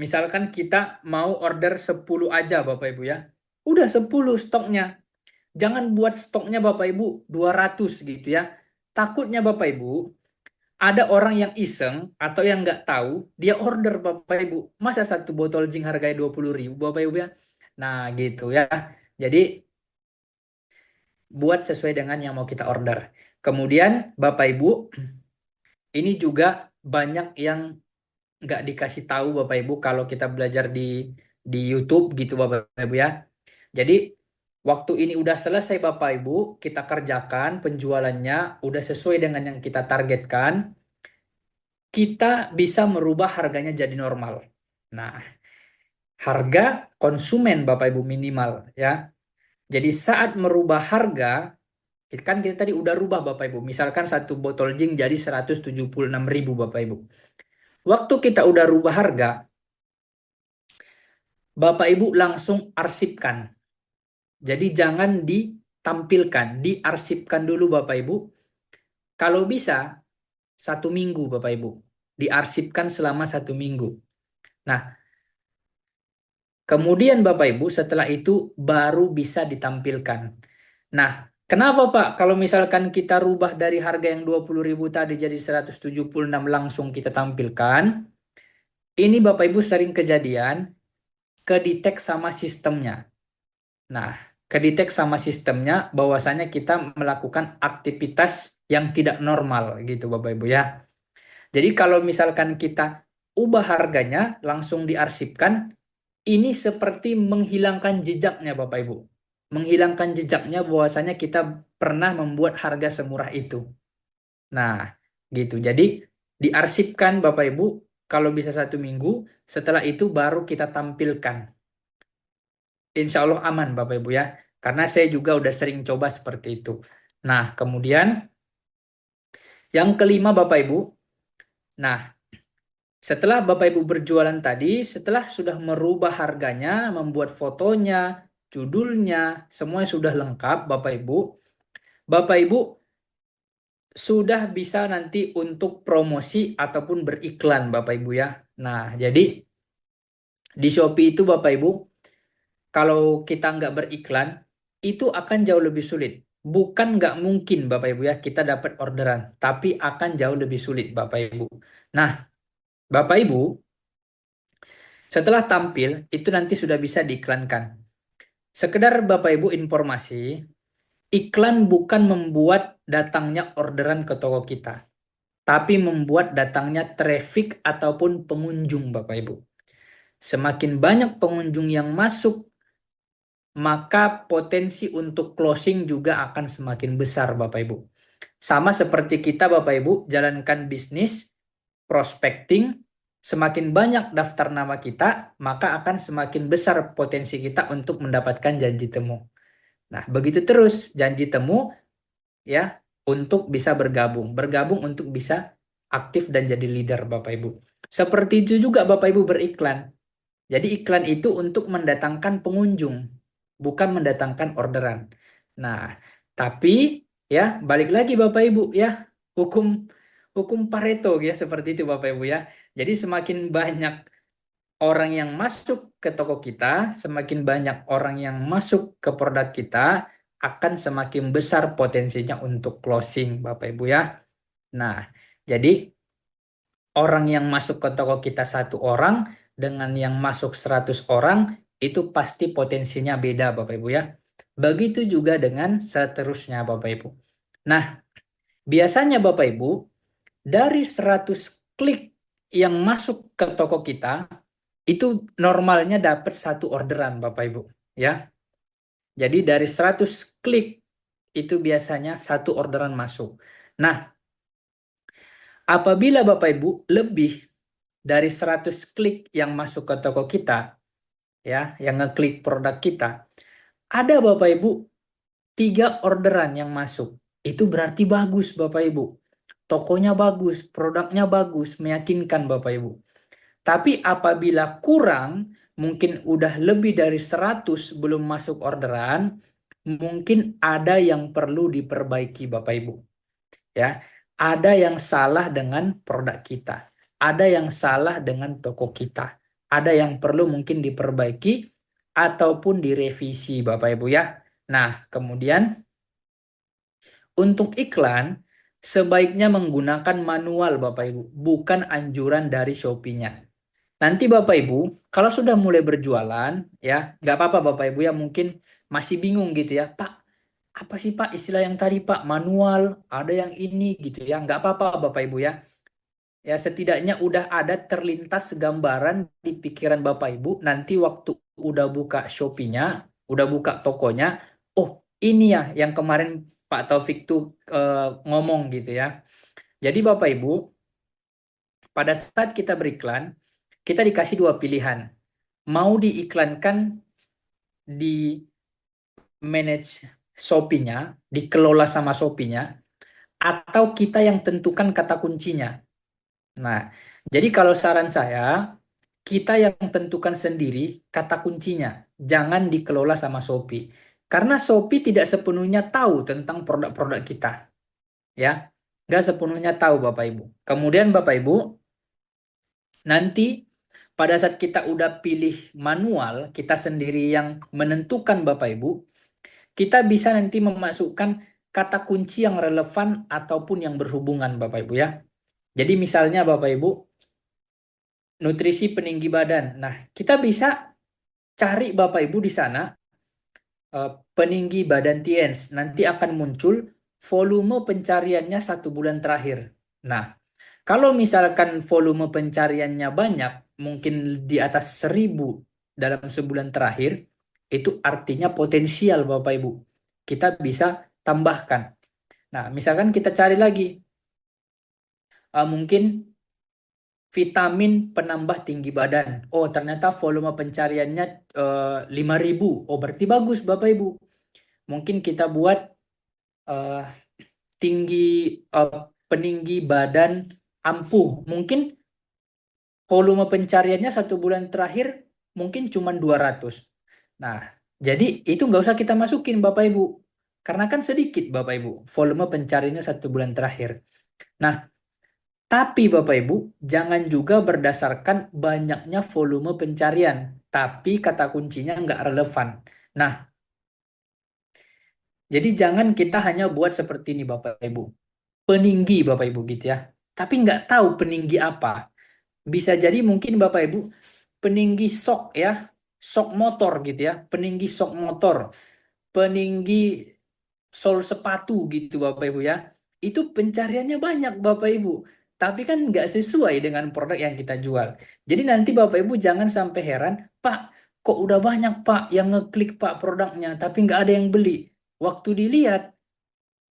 B: Misalkan kita mau order 10 aja Bapak Ibu ya. Udah 10 stoknya. Jangan buat stoknya Bapak Ibu 200 gitu ya. Takutnya Bapak Ibu, ada orang yang iseng atau yang nggak tahu, dia order Bapak Ibu. Masa satu botol jing harganya 20.000 Bapak Ibu ya. Nah gitu ya. Jadi buat sesuai dengan yang mau kita order. Kemudian Bapak Ibu, ini juga banyak yang nggak dikasih tahu Bapak Ibu kalau kita belajar di YouTube gitu Bapak Ibu ya. Jadi waktu ini udah selesai Bapak Ibu, kita kerjakan penjualannya udah sesuai dengan yang kita targetkan, kita bisa merubah harganya jadi normal. Nah, harga konsumen Bapak Ibu minimal ya. Jadi saat merubah harga, kan kita tadi udah rubah Bapak Ibu. Misalkan satu botol jing jadi 176.000 Bapak Ibu. Waktu kita udah rubah harga, Bapak Ibu langsung arsipkan. Jadi jangan ditampilkan, diarsipkan dulu Bapak Ibu. Kalau bisa 1 minggu Bapak Ibu, diarsipkan selama 1 minggu. Nah, Kemudian Bapak Ibu setelah itu baru bisa ditampilkan. Nah, kenapa Pak? Kalau misalkan kita rubah dari harga yang 20.000 tadi jadi 176 langsung kita tampilkan, ini Bapak Ibu sering kejadian kedetek sama sistemnya. Nah, kedetek sama sistemnya bahwasanya kita melakukan aktivitas yang tidak normal gitu Bapak Ibu ya. Jadi kalau misalkan kita ubah harganya langsung diarsipkan, ini seperti menghilangkan jejaknya Bapak Ibu. Menghilangkan jejaknya bahwasanya kita pernah membuat harga semurah itu. Nah, gitu. Jadi diarsipkan Bapak Ibu kalau bisa 1 minggu, setelah itu baru kita tampilkan. Insya Allah aman Bapak Ibu ya. Karena saya juga udah sering coba seperti itu. Nah, kemudian yang kelima Bapak Ibu. Nah, setelah Bapak Ibu berjualan tadi, setelah sudah merubah harganya, membuat fotonya, judulnya, semuanya sudah lengkap Bapak Ibu. Bapak Ibu sudah bisa nanti untuk promosi ataupun beriklan Bapak Ibu ya. Nah, jadi di Shopee itu Bapak Ibu, kalau kita nggak beriklan, itu akan jauh lebih sulit. Bukan nggak mungkin Bapak Ibu ya, kita dapat orderan. Tapi akan jauh lebih sulit Bapak Ibu. Nah, Bapak Ibu, setelah tampil, itu nanti sudah bisa diiklankan. Sekedar Bapak Ibu informasi, iklan bukan membuat datangnya orderan ke toko kita, tapi membuat datangnya traffic ataupun pengunjung Bapak Ibu. Semakin banyak pengunjung yang masuk, maka potensi untuk closing juga akan semakin besar Bapak Ibu. Sama seperti kita Bapak Ibu jalankan bisnis, prospecting, semakin banyak daftar nama kita, maka akan semakin besar potensi kita untuk mendapatkan janji temu. Nah, begitu terus janji temu ya untuk bisa bergabung, bergabung untuk bisa aktif dan jadi leader Bapak Ibu. Seperti itu juga Bapak Ibu beriklan. Jadi iklan itu untuk mendatangkan pengunjung, bukan mendatangkan orderan. Nah, tapi ya balik lagi Bapak Ibu ya, hukum hukum Pareto ya seperti itu Bapak Ibu ya. Jadi semakin banyak orang yang masuk ke toko kita, semakin banyak orang yang masuk ke produk kita, akan semakin besar potensinya untuk closing Bapak Ibu ya. Nah, jadi orang yang masuk ke toko kita 1 orang dengan yang masuk 100 orang itu pasti potensinya beda Bapak Ibu ya. Begitu juga dengan seterusnya Bapak Ibu. Nah, biasanya Bapak Ibu dari 100 klik yang masuk ke toko kita itu normalnya dapat 1 orderan Bapak Ibu ya. Jadi dari 100 klik itu biasanya 1 orderan masuk. Nah, apabila Bapak Ibu lebih dari 100 klik yang masuk ke toko kita, ya, yang ngeklik produk kita, ada Bapak Ibu 3 orderan yang masuk. Itu berarti bagus Bapak Ibu. Tokonya bagus, produknya bagus, meyakinkan Bapak Ibu. Tapi apabila kurang, mungkin udah lebih dari 100 belum masuk orderan, mungkin ada yang perlu diperbaiki Bapak Ibu. Ya, ada yang salah dengan produk kita, ada yang salah dengan toko kita, ada yang perlu mungkin diperbaiki ataupun direvisi Bapak Ibu ya. Nah, kemudian untuk iklan sebaiknya menggunakan manual Bapak Ibu, bukan anjuran dari Shopee-nya. Nanti Bapak Ibu, kalau sudah mulai berjualan, ya nggak apa-apa Bapak Ibu ya mungkin masih bingung gitu ya, Pak, apa sih Pak istilah yang tadi Pak, manual, ada yang ini gitu ya, nggak apa-apa Bapak Ibu ya. Ya setidaknya udah ada terlintas gambaran di pikiran Bapak Ibu, nanti waktu udah buka Shopee-nya, udah buka tokonya, oh ini ya yang kemarin Pak Taufik tuh ngomong gitu ya. Jadi Bapak Ibu, pada saat kita beriklan, kita dikasih 2 pilihan. Mau diiklankan di manage Shopee-nya, dikelola sama Shopee-nya, atau kita yang tentukan kata kuncinya. Nah, jadi kalau saran saya, kita yang tentukan sendiri kata kuncinya, jangan dikelola sama Shopee. Karena Shopee tidak sepenuhnya tahu tentang produk-produk kita, ya, nggak sepenuhnya tahu Bapak Ibu. Kemudian Bapak Ibu, nanti pada saat kita udah pilih manual, kita sendiri yang menentukan Bapak Ibu, kita bisa nanti memasukkan kata kunci yang relevan ataupun yang berhubungan Bapak Ibu ya. Jadi misalnya Bapak Ibu, nutrisi peninggi badan. Nah, kita bisa cari Bapak Ibu di sana peninggi badan TNS. Nanti akan muncul volume pencariannya 1 bulan terakhir. Nah, kalau misalkan volume pencariannya banyak, mungkin di atas 1.000 dalam sebulan terakhir, itu artinya potensial Bapak Ibu. Kita bisa tambahkan. Nah, misalkan kita cari lagi, mungkin vitamin penambah tinggi badan. Oh, ternyata volume pencariannya 5.000. Oh, berarti bagus Bapak Ibu. Mungkin kita buat eh, peninggi badan ampuh. Mungkin volume pencariannya 1 bulan terakhir mungkin cuma 200. Nah, jadi itu nggak usah kita masukin Bapak Ibu. Karena kan sedikit Bapak Ibu, volume pencariannya 1 bulan terakhir. Nah, tapi Bapak Ibu, jangan juga berdasarkan banyaknya volume pencarian. Tapi kata kuncinya nggak relevan. Nah, jadi jangan kita hanya buat seperti ini Bapak Ibu. Peninggi Bapak Ibu gitu ya. Tapi nggak tahu peninggi apa. Bisa jadi mungkin Bapak Ibu peninggi sok ya. Sok motor gitu ya. Peninggi sok motor. Peninggi sol sepatu gitu Bapak Ibu ya. Itu pencariannya banyak Bapak Ibu. Tapi kan nggak sesuai dengan produk yang kita jual. Jadi nanti Bapak Ibu jangan sampai heran, Pak, kok udah banyak Pak yang ngeklik Pak produknya, tapi nggak ada yang beli. Waktu dilihat,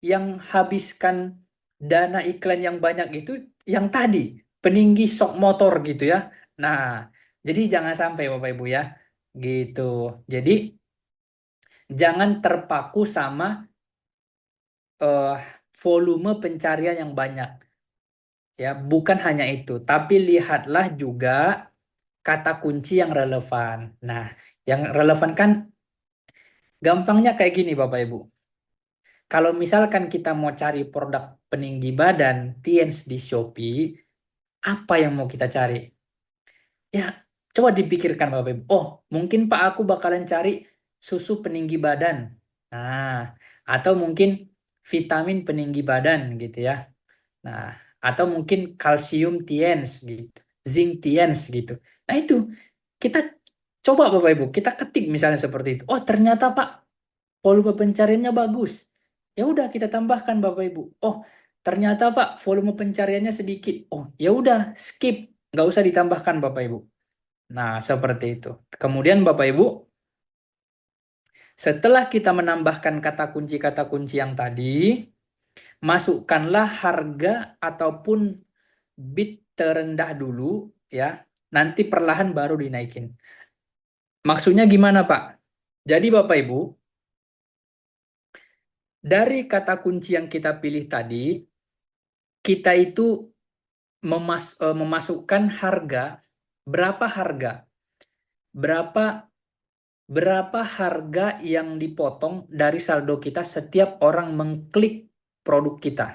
B: yang habiskan dana iklan yang banyak itu yang tadi, peninggi sok motor gitu ya. Nah, jadi jangan sampai Bapak Ibu ya. Gitu. Jadi jangan terpaku sama eh, volume pencarian yang banyak. Ya, bukan hanya itu, tapi lihatlah juga kata kunci yang relevan. Nah, yang relevan kan gampangnya kayak gini Bapak Ibu. Kalau misalkan kita mau cari produk peninggi badan TNS di Shopee, apa yang mau kita cari? Ya, coba dipikirkan Bapak Ibu. Oh, mungkin Pak aku bakalan cari susu peninggi badan. Nah, atau mungkin vitamin peninggi badan gitu ya. Nah, atau mungkin kalsium tiens gitu, zinc tiens gitu. Nah, itu kita coba Bapak Ibu, kita ketik misalnya seperti itu. Oh, ternyata Pak, volume pencariannya bagus. Ya udah kita tambahkan Bapak Ibu. Oh, ternyata Pak, volume pencariannya sedikit. Oh, ya udah skip, nggak usah ditambahkan Bapak Ibu. Nah, seperti itu. Kemudian Bapak Ibu, setelah kita menambahkan kata kunci yang tadi, masukkanlah harga ataupun bid terendah dulu ya. Nanti perlahan baru dinaikin. Maksudnya gimana, Pak? Jadi Bapak Ibu, dari kata kunci yang kita pilih tadi, kita itu memasukkan harga, berapa harga, berapa berapa harga yang dipotong dari saldo kita setiap orang mengklik produk kita.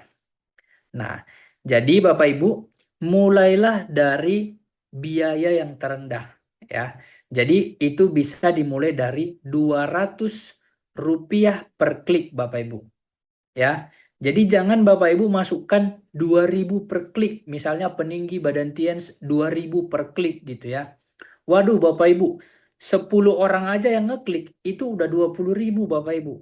B: Nah, jadi Bapak Ibu, mulailah dari biaya yang terendah ya. Jadi itu bisa dimulai dari Rp200 per klik Bapak Ibu. Ya. Jadi jangan Bapak Ibu masukkan 2.000 per klik, misalnya peninggi badan Tiens 2.000 per klik gitu ya. Waduh Bapak Ibu, 10 orang aja yang ngeklik itu udah 20.000 Bapak Ibu.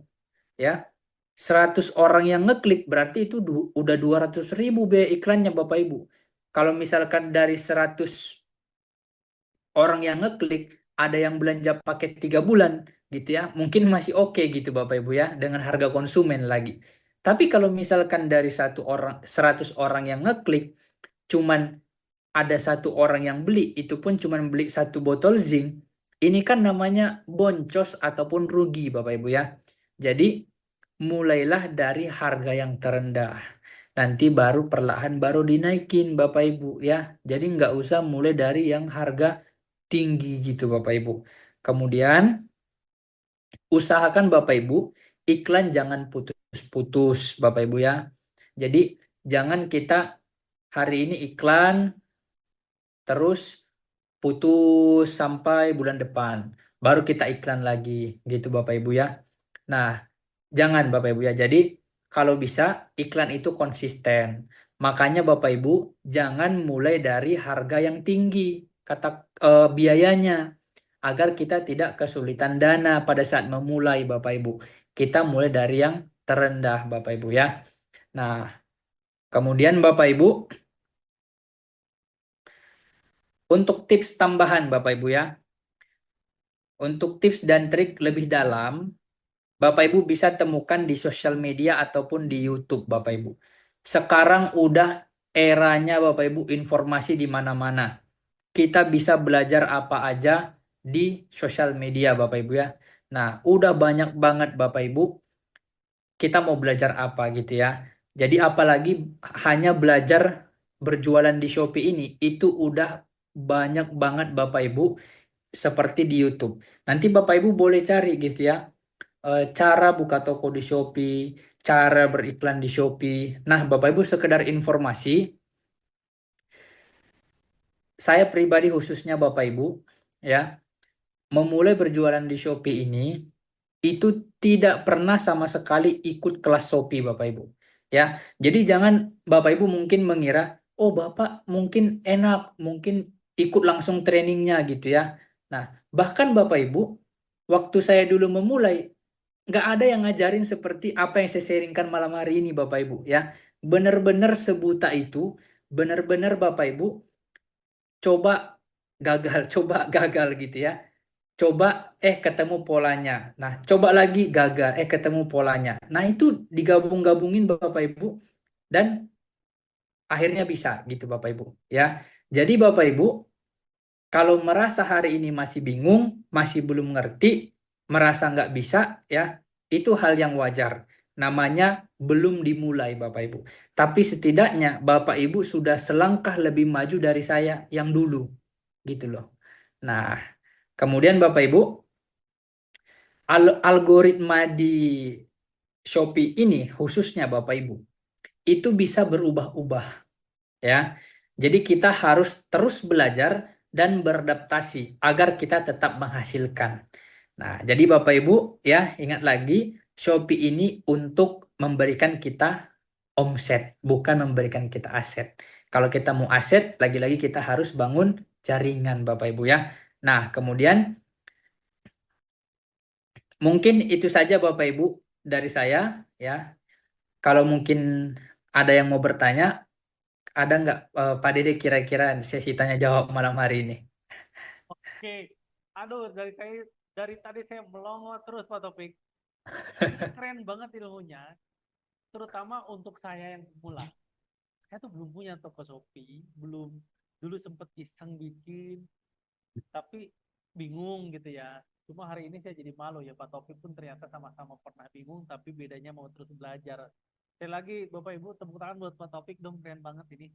B: Ya, 100 orang yang ngeklik berarti itu udah 200.000 biaya iklannya Bapak Ibu. Kalau misalkan dari 100 orang yang ngeklik, ada yang belanja paket 3 bulan gitu ya, mungkin masih oke gitu Bapak Ibu ya, dengan harga konsumen lagi. Tapi kalau misalkan dari 100 orang yang ngeklik, cuman ada 1 orang yang beli, itu pun cuman beli 1 botol zinc, ini kan namanya boncos ataupun rugi Bapak Ibu ya. Jadi mulailah dari harga yang terendah. Nanti baru perlahan baru dinaikin Bapak Ibu ya. Jadi nggak usah mulai dari yang harga tinggi gitu Bapak Ibu. Kemudian usahakan Bapak Ibu iklan jangan putus-putus Bapak Ibu ya. Jadi jangan kita hari ini iklan terus putus sampai bulan depan. Baru kita iklan lagi gitu Bapak Ibu ya. Nah, jangan Bapak Ibu ya. Jadi kalau bisa iklan itu konsisten. Makanya Bapak Ibu jangan mulai dari harga yang tinggi kata biayanya agar kita tidak kesulitan dana pada saat memulai Bapak Ibu. Kita mulai dari yang terendah Bapak Ibu ya. Nah, kemudian Bapak Ibu untuk tips tambahan Bapak Ibu ya. Untuk tips dan trik lebih dalam Bapak Ibu bisa temukan di sosial media ataupun di YouTube Bapak Ibu. Sekarang udah eranya Bapak Ibu informasi di mana-mana. Kita bisa belajar apa aja di sosial media Bapak Ibu ya. Nah, udah banyak banget Bapak Ibu. Kita mau belajar apa gitu ya. Jadi apalagi hanya belajar berjualan di Shopee ini itu udah banyak banget Bapak Ibu seperti di YouTube. Nanti Bapak Ibu boleh cari gitu ya cara buka toko di Shopee, cara beriklan di Shopee. Nah, Bapak Ibu sekedar informasi, saya pribadi khususnya Bapak Ibu, ya, memulai berjualan di Shopee ini itu tidak pernah sama sekali ikut kelas Shopee Bapak Ibu. Ya, jadi jangan Bapak Ibu mungkin mengira, oh Bapak mungkin enak, mungkin ikut langsung trainingnya gitu ya. Nah, bahkan Bapak Ibu, waktu saya dulu memulai nggak ada yang ngajarin seperti apa yang saya sharingkan malam hari ini Bapak Ibu ya. Benar-benar sebuta itu, benar-benar Bapak Ibu coba gagal, coba gagal gitu ya. Coba ketemu polanya. Nah, coba lagi gagal, ketemu polanya. Nah, itu digabung-gabungin Bapak Ibu dan akhirnya bisa gitu Bapak Ibu ya. Jadi Bapak Ibu kalau merasa hari ini masih bingung, masih belum ngerti, merasa nggak bisa, ya, itu hal yang wajar. Namanya belum dimulai, Bapak Ibu. Tapi setidaknya Bapak Ibu sudah selangkah lebih maju dari saya yang dulu, gitu loh. Nah, kemudian Bapak Ibu, algoritma di Shopee ini, khususnya Bapak Ibu, itu bisa berubah-ubah ya. Jadi kita harus terus belajar dan beradaptasi agar kita tetap menghasilkan. Nah, jadi Bapak Ibu ya, ingat lagi Shopee ini untuk memberikan kita omset, bukan memberikan kita aset. Kalau kita mau aset, lagi-lagi kita harus bangun jaringan Bapak Ibu ya. Nah, kemudian mungkin itu saja Bapak Ibu dari saya ya. Kalau mungkin ada yang mau bertanya, ada nggak Pak Dede kira-kira sesi tanya jawab malam hari ini?
A: Oke, aduh dari tadi saya melongo terus Pak Topik. Keren banget ilmunya, terutama untuk saya yang pemula. Saya tuh belum punya toko Shopee, belum dulu sempet iseng bikin, tapi bingung gitu ya. Cuma hari ini saya jadi malu ya Pak Topik pun ternyata sama-sama pernah bingung, tapi bedanya mau terus belajar. Sekali lagi Bapak Ibu tepuk tangan buat Pak Topik dong, keren banget ini.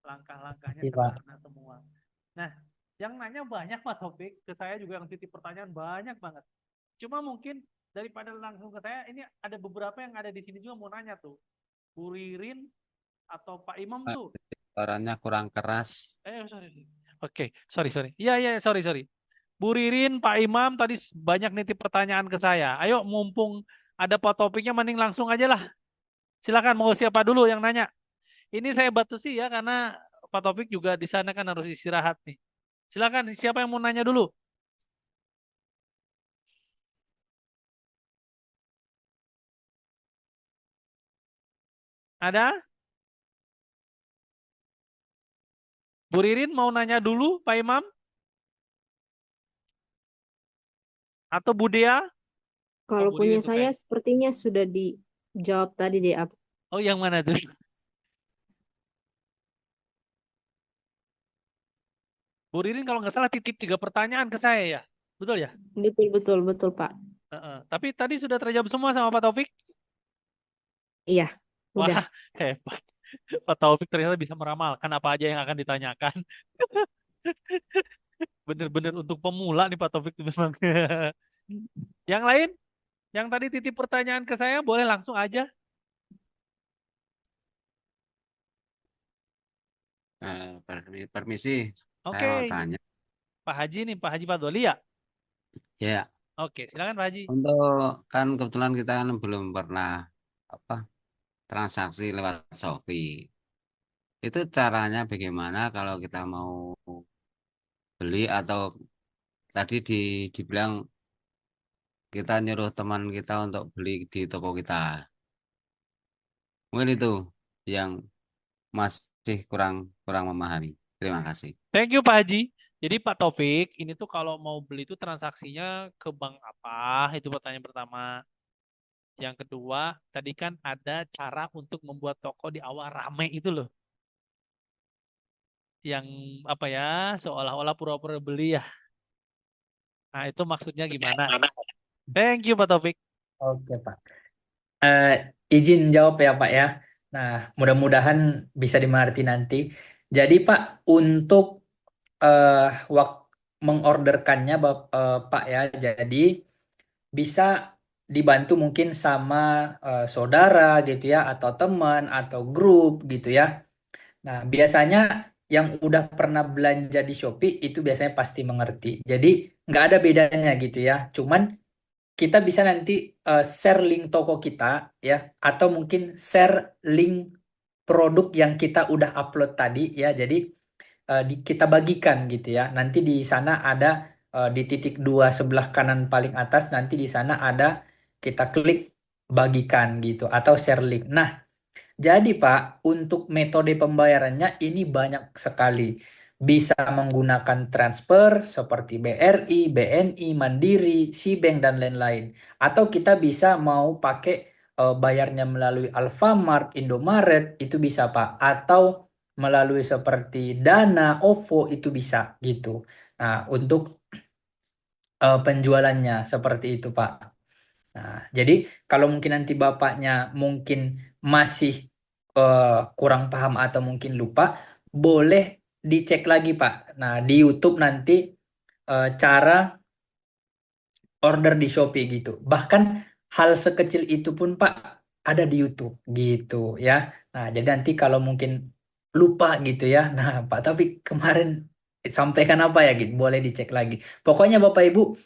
A: Langkah-langkahnya
B: Iya, Pak.
A: sederhana semua. Nah, yang nanya banyak Pak Topik, ke saya juga yang titip pertanyaan banyak banget. Cuma mungkin daripada langsung ke saya, ini ada beberapa yang ada di sini juga mau nanya tuh. Bu Ririn atau Pak Imam
D: Pak,
A: tuh.
D: suaranya kurang keras.
A: Sorry. Oke, sorry. Iya, sorry. Bu Ririn, Pak Imam tadi banyak nitip pertanyaan ke saya. Ayo, mumpung ada Pak Topiknya, mending langsung aja lah. Silakan, mau siapa dulu yang nanya? Ini saya batasi ya, karena Pak Topik juga di sana kan harus istirahat nih. Silakan, siapa yang mau nanya dulu? Ada? Bu Ririn mau nanya dulu, Pak Imam? Atau Bu Dea? Oh,
C: Kalau
A: Bu
C: punya
A: Ririn tuh
C: saya
A: kayak.
C: sepertinya sudah dijawab tadi deh.
A: Oh, yang mana tuh? Bu Ririn kalau nggak salah titip 3 pertanyaan ke saya ya. Betul ya?
C: Betul, betul, betul, Pak.
A: Tapi tadi sudah terjawab semua sama Pak Taufik?
C: Iya,
A: Wah,
C: udah.
A: hebat. Pak Taufik ternyata bisa meramalkan apa aja yang akan ditanyakan. Bener-bener untuk pemula nih Pak Taufik tuh memang. Yang lain, yang tadi titip pertanyaan ke saya, boleh langsung aja.
D: Permisi,
A: Oke,
D: mau tanya.
A: Pak Haji nih, Pak Haji Fadoli ya?
D: Ya,
A: Oke, silakan Pak Haji.
D: untuk kan kebetulan kita kan belum pernah apa transaksi lewat Shopee. Itu caranya bagaimana kalau kita mau beli atau tadi dibilang kita nyuruh teman kita untuk beli di toko kita. Mungkin itu yang masih kurang kurang memahami. Terima kasih.
A: Thank you Pak Haji. Jadi Pak Taufik, ini tuh kalau mau beli itu transaksinya ke bank apa? Itu pertanyaan pertama. Yang kedua, tadi kan ada cara untuk membuat toko di awal rame itu loh. Yang apa ya, seolah-olah pura-pura beli ya. Nah, itu maksudnya gimana? Thank you Pak Taufik.
B: Oke, Pak. Eh, izin jawab ya, Pak ya. Nah, mudah-mudahan bisa dimengerti nanti. Jadi, Pak, untuk eh wak- mengorderkannya, Pak ya. Jadi bisa dibantu mungkin sama saudara gitu ya, atau teman atau grup gitu ya. Nah, biasanya yang udah pernah belanja di Shopee itu biasanya pasti mengerti. Jadi nggak ada bedanya gitu ya. Cuman kita bisa nanti share link toko kita ya, atau mungkin share link produk yang kita udah upload tadi ya. Jadi kita bagikan gitu ya. Nanti di sana ada di titik dua sebelah kanan paling atas, nanti di sana ada, kita klik bagikan gitu atau share link. Nah, jadi Pak, untuk metode pembayarannya ini banyak sekali. Bisa menggunakan transfer seperti BRI, BNI, Mandiri, Sibank, dan lain-lain. Atau kita bisa mau pakai bayarnya melalui Alfamart, Indomaret, itu bisa Pak. Atau melalui seperti Dana, OVO, itu bisa gitu. Nah, untuk penjualannya seperti itu Pak. Nah, jadi kalau mungkin nanti Bapaknya mungkin masih eh, kurang paham atau mungkin lupa, boleh dicek lagi Pak. Nah, di YouTube nanti cara order di Shopee gitu. Bahkan hal sekecil itu pun Pak ada di YouTube gitu ya. Nah, jadi nanti kalau mungkin lupa gitu ya. Nah, Pak, tapi kemarin sampaikan apa ya gitu, boleh dicek lagi. Pokoknya Bapak Ibu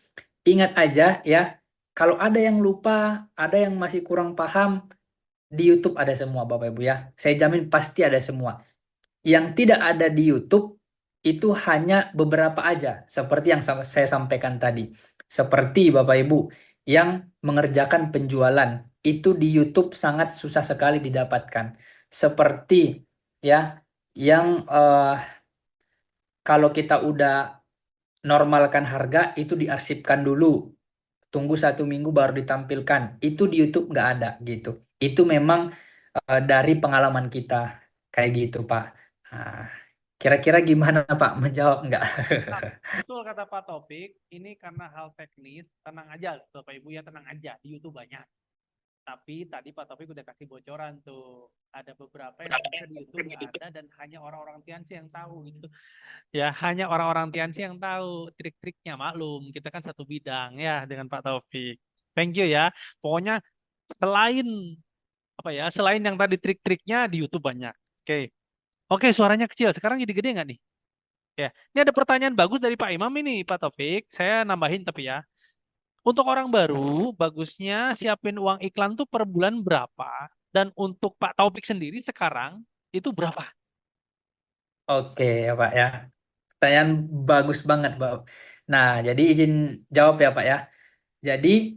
B: ingat aja ya, kalau ada yang lupa, ada yang masih kurang paham, di YouTube ada semua Bapak Ibu ya. Saya jamin pasti ada semua. Yang tidak ada di YouTube itu hanya beberapa aja, seperti yang saya sampaikan tadi. Seperti Bapak Ibu yang mengerjakan penjualan, itu di YouTube sangat susah sekali didapatkan. Seperti ya yang kalau kita udah normalkan harga itu diarsipkan dulu, tunggu 1 minggu baru ditampilkan. Itu di YouTube nggak ada gitu. Itu memang dari pengalaman kita kayak gitu, Pak. Nah, kira-kira gimana, Pak? Menjawab nggak?
A: Nah, betul kata Pak Taufik, ini karena hal teknis, tenang aja Bapak Ibu ya, tenang aja, di YouTube banyak. Tapi tadi Pak Taufik udah kasih bocoran tuh. Ada beberapa yang ternyata di YouTube nggak ada dan hanya orang-orang Tiansi yang tahu gitu. Ya, hanya orang-orang Tiansi yang tahu trik-triknya. Maklum, kita kan satu bidang ya dengan Pak Taufik. Thank you ya. Pokoknya selain apa ya, selain yang tadi trik-triknya di YouTube banyak. Oke. Oke, suaranya kecil. Sekarang jadi gede nggak nih? Ya, ini ada pertanyaan bagus dari Pak Imam ini, Pak Taufik. Saya nambahin tapi ya. Untuk orang baru, bagusnya siapin uang iklan tuh per bulan berapa? Dan untuk Pak Taufik sendiri sekarang itu berapa?
B: Oke, ya, Pak ya. Pertanyaan bagus banget, Pak. Nah, jadi izin jawab ya, Pak ya. Jadi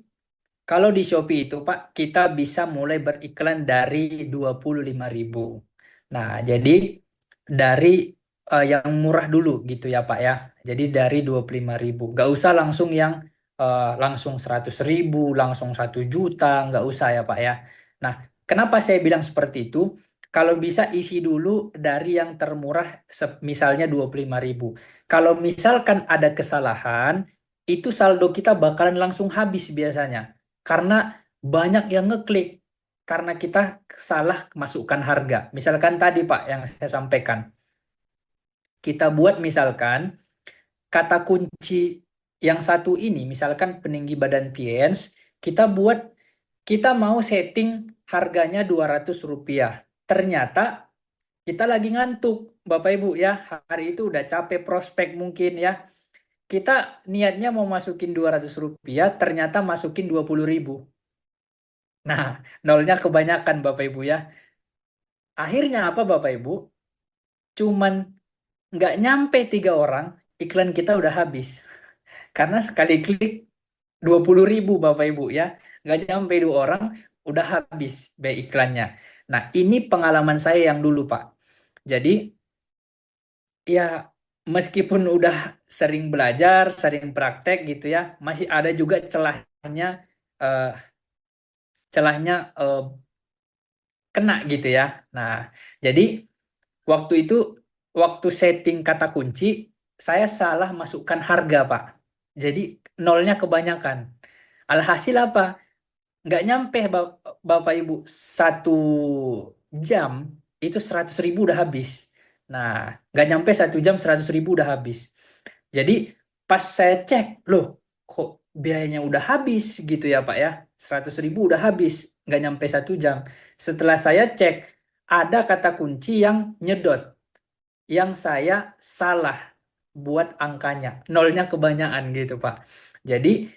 B: kalau di Shopee itu, Pak, kita bisa mulai beriklan dari 25.000. Nah, jadi dari yang murah dulu gitu ya, Pak ya. Jadi dari 25.000. Nggak usah langsung yang langsung 100.000, langsung 1 juta, nggak usah ya, Pak ya. Nah, kenapa saya bilang seperti itu? Kalau bisa isi dulu dari yang termurah, misalnya 25.000. Kalau misalkan ada kesalahan, itu saldo kita bakalan langsung habis biasanya. Karena banyak yang ngeklik. Karena kita salah masukkan harga. Misalkan tadi Pak yang saya sampaikan. Kita buat misalkan kata kunci yang satu ini, misalkan peninggi badan Tiens, kita buat, kita mau setting harganya Rp200. Ternyata kita lagi ngantuk. Bapak Ibu ya, hari itu udah capek prospek mungkin ya. Kita niatnya mau masukin Rp200, ternyata masukin 20.000. Nah, nolnya kebanyakan Bapak Ibu ya. Akhirnya apa Bapak Ibu? Cuman nggak nyampe 3 orang, iklan kita udah habis. Karena sekali klik 20.000 Bapak Ibu ya. Nggak nyampe 2 orang, udah habis biaya iklannya. Nah, ini pengalaman saya yang dulu Pak. Jadi ya meskipun udah sering belajar, sering praktek gitu ya, masih ada juga eh, celahnya kena gitu ya. Nah, jadi waktu itu waktu setting kata kunci saya salah masukkan harga, Pak. Jadi nolnya kebanyakan. Alhasil apa? Nggak nyampe Bapak Ibu 1 jam itu 100.000 udah habis. Nah, nggak nyampe 1 jam 100.000 udah habis. Jadi pas saya cek, loh kok biayanya udah habis gitu ya Pak ya. 100.000 udah habis, nggak nyampe 1 jam. Setelah saya cek, ada kata kunci yang nyedot, yang saya salah buat angkanya. Nolnya kebanyakan gitu Pak. Jadi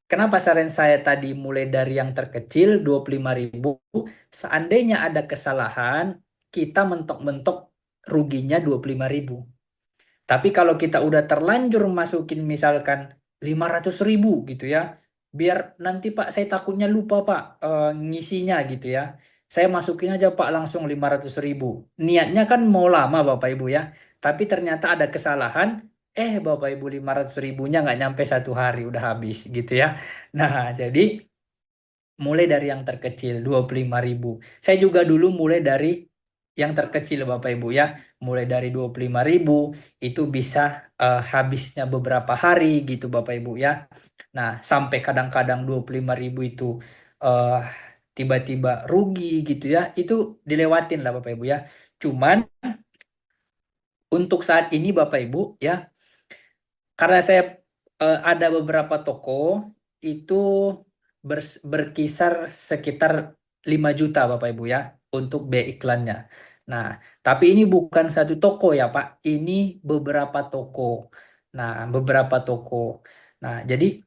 B: kenapa saran saya tadi mulai dari yang terkecil 25.000, seandainya ada kesalahan, kita mentok-mentok ruginya 25.000. Tapi kalau kita udah terlanjur masukin misalkan 500.000 gitu ya, biar nanti Pak saya takutnya lupa Pak ngisinya gitu ya. Saya masukin aja Pak langsung 500.000. Niatnya kan mau lama Bapak Ibu ya, tapi ternyata ada kesalahan, Bapak Ibu 500.000-nya nggak nyampe 1 hari udah habis gitu ya. Nah jadi mulai dari yang terkecil 25.000. Saya juga dulu mulai dari yang terkecil Bapak Ibu ya. Mulai dari 25.000 itu bisa habisnya beberapa hari gitu Bapak Ibu ya. Nah, sampai kadang-kadang 25.000 itu eh, tiba-tiba rugi gitu ya. Itu dilewatin lah Bapak Ibu ya. Cuman untuk saat ini Bapak Ibu ya, karena saya ada beberapa toko itu berkisar sekitar 5 juta Bapak Ibu ya untuk biaya iklannya. Nah, tapi ini bukan satu toko ya Pak, ini beberapa toko. Nah, beberapa toko. Nah, jadi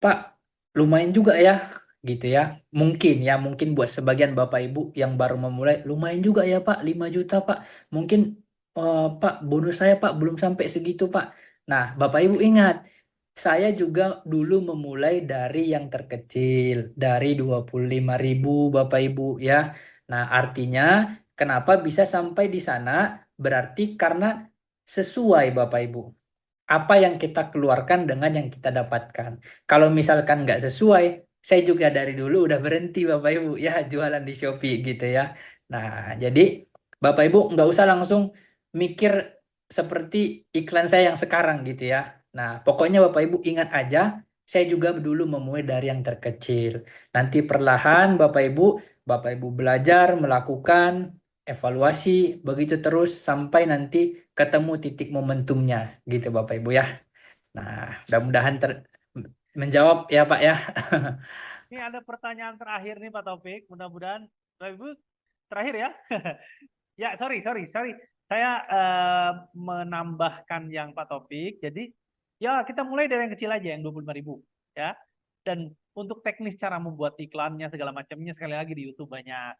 B: Pak, lumayan juga ya, gitu ya. Mungkin ya, mungkin buat sebagian Bapak Ibu yang baru memulai, lumayan juga ya Pak, 5 juta Pak. Mungkin Pak, bonus saya Pak belum sampai segitu Pak. Nah, Bapak Ibu ingat, saya juga dulu memulai dari yang terkecil, dari 25.000 Bapak Ibu ya. Nah, artinya kenapa bisa sampai di sana? Berarti karena sesuai Bapak Ibu apa yang kita keluarkan dengan yang kita dapatkan. Kalau misalkan nggak sesuai, saya juga dari dulu udah berhenti Bapak Ibu ya jualan di Shopee gitu ya. Nah, jadi Bapak Ibu nggak usah langsung mikir seperti iklan saya yang sekarang gitu ya. Nah, pokoknya Bapak Ibu ingat aja, saya juga dulu memulai dari yang terkecil. Nanti perlahan Bapak Ibu belajar melakukan evaluasi begitu terus sampai nanti ketemu titik momentumnya gitu Bapak Ibu ya. Nah, mudah-mudahan menjawab ya Pak ya.
A: Ini ada pertanyaan terakhir nih Pak Taufik. Mudah-mudahan Bapak Ibu terakhir ya. Ya, sorry. Saya menambahkan yang Pak Taufik. Jadi, ya kita mulai dari yang kecil aja, yang 25.000 ya. Dan untuk teknis cara membuat iklannya segala macamnya sekali lagi di YouTube banyak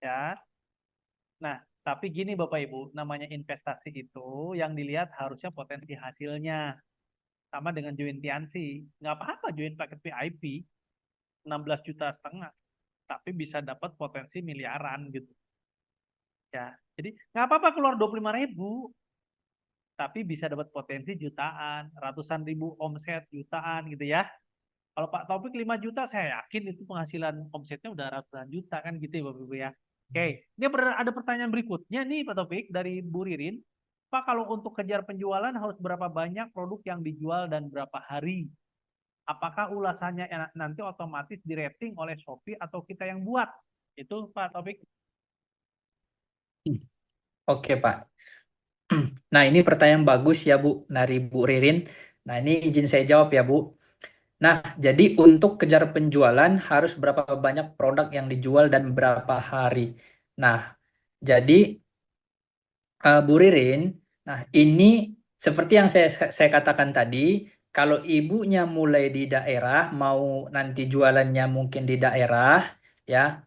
A: ya. Nah, tapi gini Bapak Ibu, namanya investasi itu yang dilihat harusnya potensi hasilnya. Sama dengan join Tiansi. Nggak apa-apa join paket VIP 16,5 juta, tapi bisa dapat potensi miliaran gitu. Ya, jadi nggak apa-apa keluar 25.000, tapi bisa dapat potensi jutaan, ratusan ribu omset jutaan gitu ya. Kalau Pak Taufik 5 juta, saya yakin itu penghasilan omsetnya udah ratusan juta kan gitu ya Bapak Ibu ya. Oke, ini ada pertanyaan berikutnya nih Pak Taufik dari Bu Ririn. Pak, kalau untuk kejar penjualan harus berapa banyak produk yang dijual dan berapa hari? Apakah ulasannya nanti otomatis di-rating oleh Shopee atau kita yang buat? Itu Pak Taufik.
B: Oke Pak. Nah, ini pertanyaan bagus ya Bu dari Bu Ririn. Nah, ini izin saya jawab ya Bu. Nah, jadi untuk kejar penjualan harus berapa banyak produk yang dijual dan berapa hari. Nah, jadi Bu Ririn, nah ini seperti yang saya katakan tadi, kalau ibunya mulai di daerah, mau nanti jualannya mungkin di daerah, ya,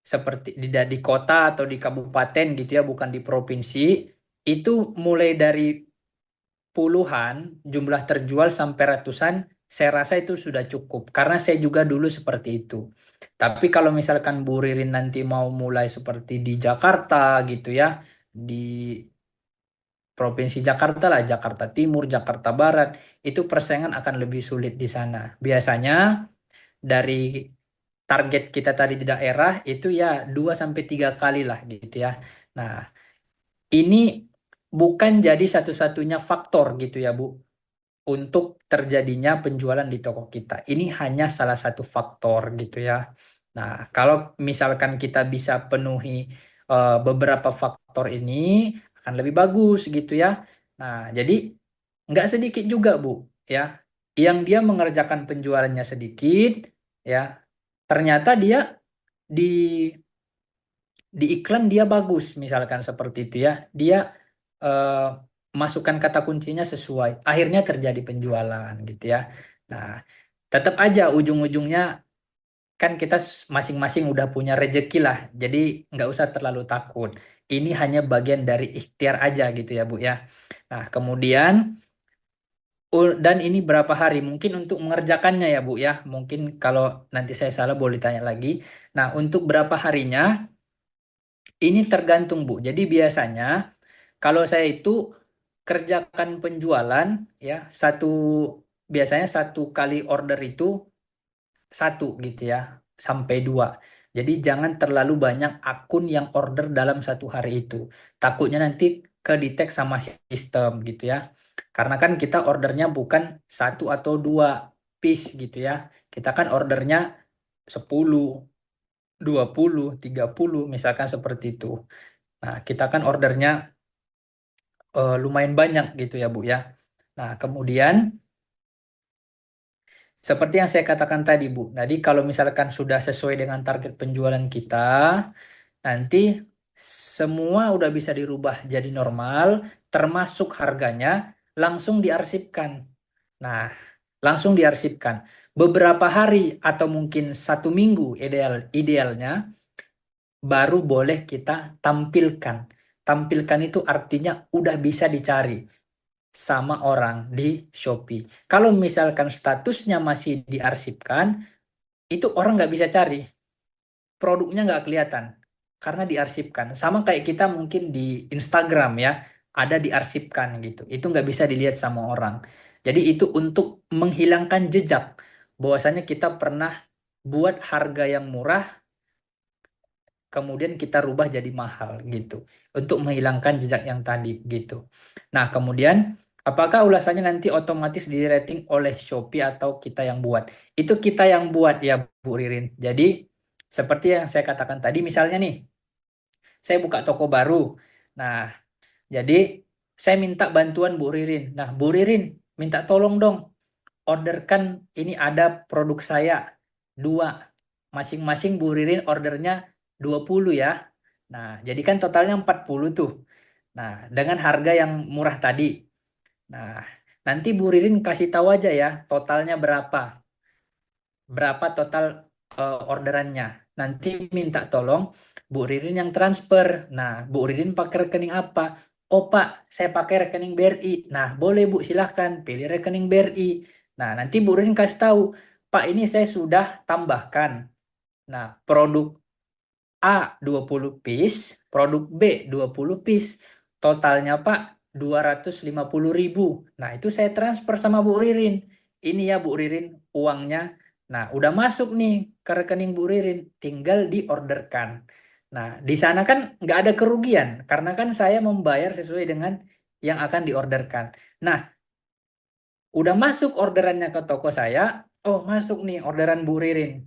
B: seperti di kota atau di kabupaten gitu ya, bukan di provinsi, itu mulai dari puluhan, jumlah terjual sampai ratusan, saya rasa itu sudah cukup. Karena saya juga dulu seperti itu. Tapi kalau misalkan Bu Ririn nanti mau mulai seperti di Jakarta gitu ya, di Provinsi Jakarta lah, Jakarta Timur, Jakarta Barat, itu persaingan akan lebih sulit di sana. Biasanya dari target kita tadi di daerah itu ya 2 sampai 3 kali lah gitu ya. Nah, ini bukan jadi satu-satunya faktor gitu ya, Bu, untuk terjadinya penjualan di toko kita. Ini hanya salah satu faktor gitu ya. Nah, kalau misalkan kita bisa penuhi beberapa faktor ini akan lebih bagus gitu ya. Nah, jadi nggak sedikit juga, Bu, ya. Yang dia mengerjakan penjualannya sedikit, ya. Ternyata dia di di iklan dia bagus, misalkan seperti itu ya. Dia eh, masukkan kata kuncinya sesuai. Akhirnya terjadi penjualan gitu ya. Nah, tetap aja ujung-ujungnya kan kita masing-masing udah punya rejeki lah. Jadi nggak usah terlalu takut. Ini hanya bagian dari ikhtiar aja gitu ya, Bu ya. Nah, kemudian dan ini berapa hari mungkin untuk mengerjakannya ya, Bu ya. Mungkin kalau nanti saya salah boleh tanya lagi. Nah, untuk berapa harinya ini tergantung, Bu. Jadi biasanya kalau saya itu kerjakan penjualan ya biasanya satu kali order itu satu gitu ya sampai dua. Jadi jangan terlalu banyak akun yang order dalam satu hari itu. Takutnya nanti kedetek sama sistem gitu ya. Karena kan kita ordernya bukan satu atau dua piece gitu ya. Kita kan ordernya 10, 20, 30 misalkan seperti itu. Nah, kita kan ordernya lumayan banyak gitu ya, Bu ya. Nah, kemudian seperti yang saya katakan tadi, Bu. Jadi kalau misalkan sudah sesuai dengan target penjualan kita, nanti semua udah bisa dirubah jadi normal, termasuk harganya langsung diarsipkan. Nah, langsung diarsipkan. Beberapa hari atau mungkin 1 minggu idealnya baru boleh kita tampilkan. Tampilkan itu artinya udah bisa dicari sama orang di Shopee. Kalau misalkan statusnya masih diarsipkan, itu orang nggak bisa cari, produknya nggak kelihatan karena diarsipkan. Sama kayak kita mungkin di Instagram ya, ada diarsipkan gitu. Itu nggak bisa dilihat sama orang. Jadi itu untuk menghilangkan jejak bahwasanya kita pernah buat harga yang murah, kemudian kita rubah jadi mahal gitu untuk menghilangkan jejak yang tadi gitu. Nah, kemudian apakah ulasannya nanti otomatis di rating oleh Shopee atau kita yang buat? Itu kita yang buat ya, Bu Ririn. Jadi seperti yang saya katakan tadi, misalnya nih, saya buka toko baru. Nah, jadi saya minta bantuan Bu Ririn. Nah, Bu Ririn minta tolong dong orderkan ini ada produk saya dua. Masing-masing Bu Ririn ordernya 20 ya. Nah, jadi kan totalnya 40 tuh. Nah, dengan harga yang murah tadi. Nah, nanti Bu Ririn kasih tahu aja ya totalnya berapa. Berapa total orderannya. Nanti minta tolong Bu Ririn yang transfer. Nah, Bu Ririn pakai rekening apa? Oh Pak, saya pakai rekening BRI. Nah, boleh Bu, silahkan pilih rekening BRI. Nah, nanti Bu Ririn kasih tahu, Pak ini saya sudah tambahkan. Nah, produk A 20 piece, produk B 20 piece. Totalnya Pak 250.000. Nah, itu saya transfer sama Bu Ririn. Ini ya Bu Ririn uangnya. Nah, udah masuk nih ke rekening Bu Ririn, tinggal diorderkan. Nah, di sana kan nggak ada kerugian karena kan saya membayar sesuai dengan yang akan diorderkan. Nah, udah masuk orderannya ke toko saya. Oh, masuk nih orderan Bu Ririn.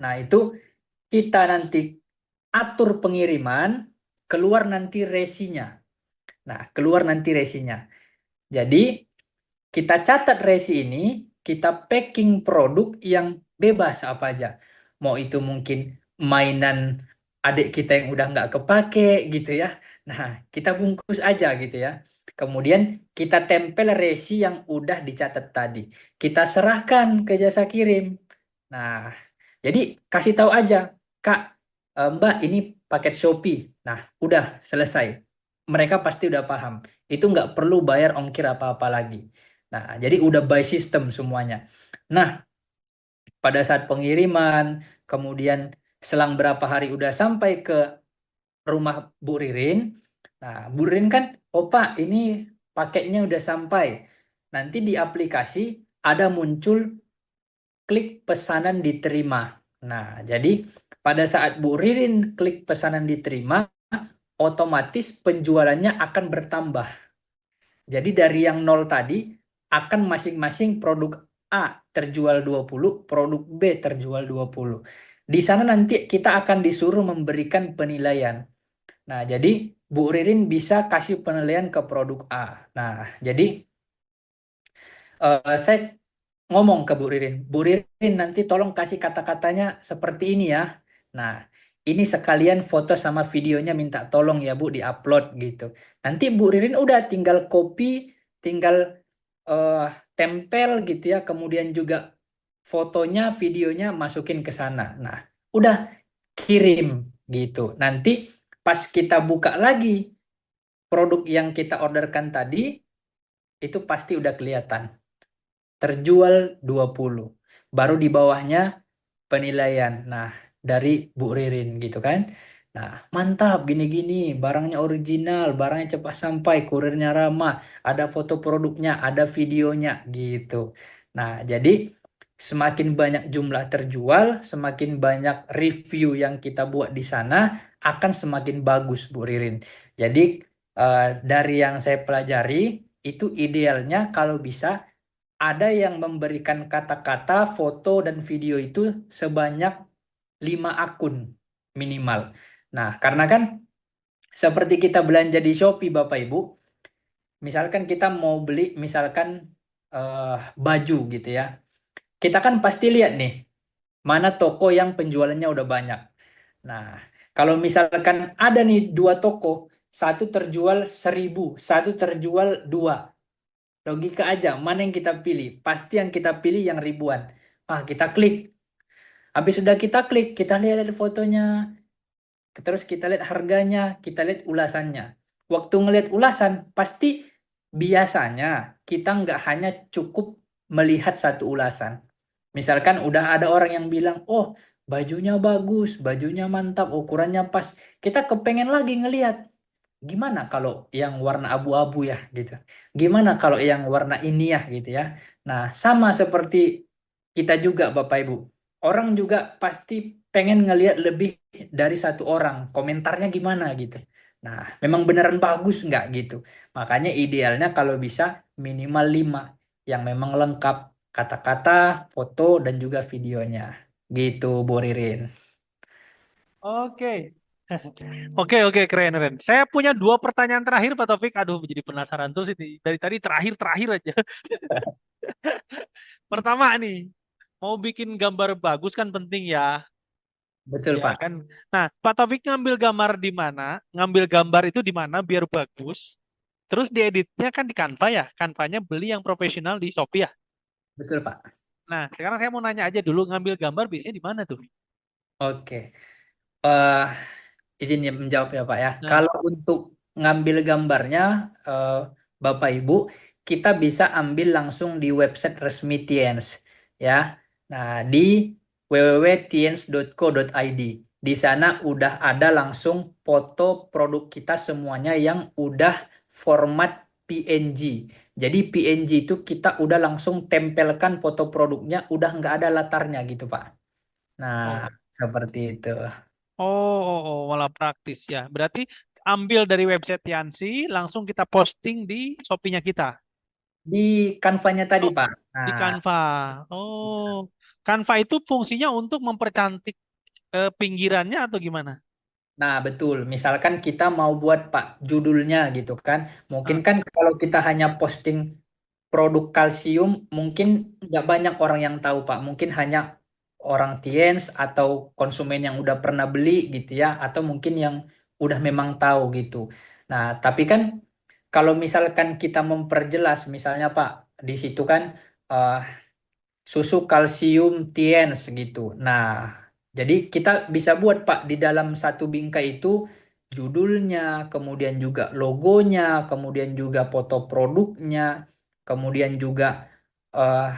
B: Nah, itu kita nanti atur pengiriman, keluar nanti resinya. Nah, keluar nanti resinya. Jadi, kita catat resi ini, kita packing produk yang bebas apa aja. Mau itu mungkin mainan adik kita yang udah nggak kepake gitu ya. Nah, kita bungkus aja gitu ya. Kemudian kita tempel resi yang udah dicatat tadi. Kita serahkan ke jasa kirim. Nah, jadi kasih tahu aja, Kak, Mbak, ini paket Shopee. Nah, udah selesai. Mereka pasti udah paham. Itu nggak perlu bayar ongkir apa-apa lagi. Nah, jadi udah by system semuanya. Nah, pada saat pengiriman, kemudian selang berapa hari udah sampai ke rumah Bu Ririn. Nah, Bu Ririn kan, oh Pak, ini paketnya udah sampai. Nanti di aplikasi ada muncul klik pesanan diterima. Nah, jadi pada saat Bu Ririn klik pesanan diterima, otomatis penjualannya akan bertambah. Jadi dari yang nol tadi akan masing-masing produk A terjual 20, produk B terjual 20. Di sana nanti kita akan disuruh memberikan penilaian. Nah, jadi Bu Ririn bisa kasih penilaian ke produk A. Nah, jadi saya ngomong ke Bu Ririn, Bu Ririn nanti tolong kasih kata-katanya seperti ini ya. Nah, ini sekalian foto sama videonya minta tolong ya Bu diupload gitu. Nanti Bu Ririn udah tinggal copy, tinggal eh, tempel gitu ya, kemudian juga fotonya, videonya masukin ke sana. Nah, udah kirim gitu. Nanti pas kita buka lagi produk yang kita orderkan tadi, itu pasti udah kelihatan terjual 20. Baru di bawahnya penilaian. Nah, dari Bu Ririn gitu kan. Nah, mantap gini-gini, barangnya original, barangnya cepat sampai, kurirnya ramah, ada foto produknya, ada videonya gitu. Nah, jadi semakin banyak jumlah terjual, semakin banyak review yang kita buat di sana akan semakin bagus, Bu Ririn. Jadi dari yang saya pelajari itu idealnya kalau bisa ada yang memberikan kata-kata, foto, dan video itu sebanyak 5 akun minimal. Nah, karena kan seperti kita belanja di Shopee, Bapak Ibu, misalkan kita mau beli, misalkan eh, baju gitu ya. Kita kan pasti lihat nih, mana toko yang penjualannya udah banyak. Nah, kalau misalkan ada nih dua toko, satu terjual 1.000, satu terjual 2. Logika aja, mana yang kita pilih? Pasti yang kita pilih yang ribuan. Ah, kita klik. Habis sudah kita klik, kita lihat fotonya, terus kita lihat harganya, kita lihat ulasannya. Waktu ngelihat ulasan, pasti biasanya kita nggak hanya cukup melihat satu ulasan. Misalkan udah ada orang yang bilang, oh bajunya bagus, bajunya mantap, ukurannya pas. Kita kepengen lagi ngelihat. Gimana kalau yang warna abu-abu ya gitu. Gimana kalau yang warna ini ya gitu ya. Nah, sama seperti kita juga Bapak Ibu. Orang juga pasti pengen ngelihat lebih dari satu orang. Komentarnya gimana gitu. Nah, memang beneran bagus nggak gitu. Makanya idealnya kalau bisa minimal 5 yang memang lengkap kata-kata, foto, dan juga videonya. Gitu, Bu Ririn.
A: Oke. Oke, oke, keren, keren. Saya punya dua pertanyaan terakhir, Pak Taufik. Aduh, jadi penasaran terus ini. Dari tadi terakhir aja. Pertama nih, mau bikin gambar bagus kan penting ya.
B: Betul,
A: Ya
B: Pak.
A: kan. Nah, Pak Taufik ngambil gambar di mana? Ngambil gambar itu di mana biar bagus. Terus dieditnya kan di Canva ya. Canvanya beli yang profesional di Shopee ya.
B: Betul, Pak.
A: Nah, sekarang saya mau nanya aja dulu ngambil gambar biasanya di mana tuh?
B: Oke. eh izin ya menjawab ya Pak ya.
A: Nah,
B: Kalau untuk ngambil gambarnya, eh, Bapak Ibu, kita bisa ambil langsung di website resmi Tiens ya. Nah, di www.tiens.co.id. Di sana udah ada langsung foto produk kita semuanya yang udah format PNG. Jadi PNG itu kita udah langsung tempelkan foto produknya, udah nggak ada latarnya gitu Pak. Nah,
A: oh,
B: seperti itu.
A: malah praktis ya. Berarti ambil dari website Yansi, langsung kita posting di Shopee-nya kita.
B: Di kanvanya tadi,
A: Oh,
B: Pak.
A: di
B: Nah,
A: Canva. Oh, Canva itu fungsinya untuk mempercantik pinggirannya atau gimana?
B: nah betul. Misalkan kita mau buat Pak judulnya gitu kan. Mungkin
A: Ah,
B: kan kalau kita hanya posting produk kalsium, mungkin nggak banyak orang yang tahu Pak. Mungkin hanya orang Tiens atau konsumen yang udah pernah beli gitu ya, atau mungkin yang udah memang tahu gitu. Nah, tapi kan kalau misalkan kita memperjelas, misalnya Pak, di situ kan eh, susu kalsium Tiens gitu. Nah, jadi kita bisa buat Pak di dalam satu bingkai itu judulnya, kemudian juga logonya, kemudian juga foto produknya, kemudian juga eh,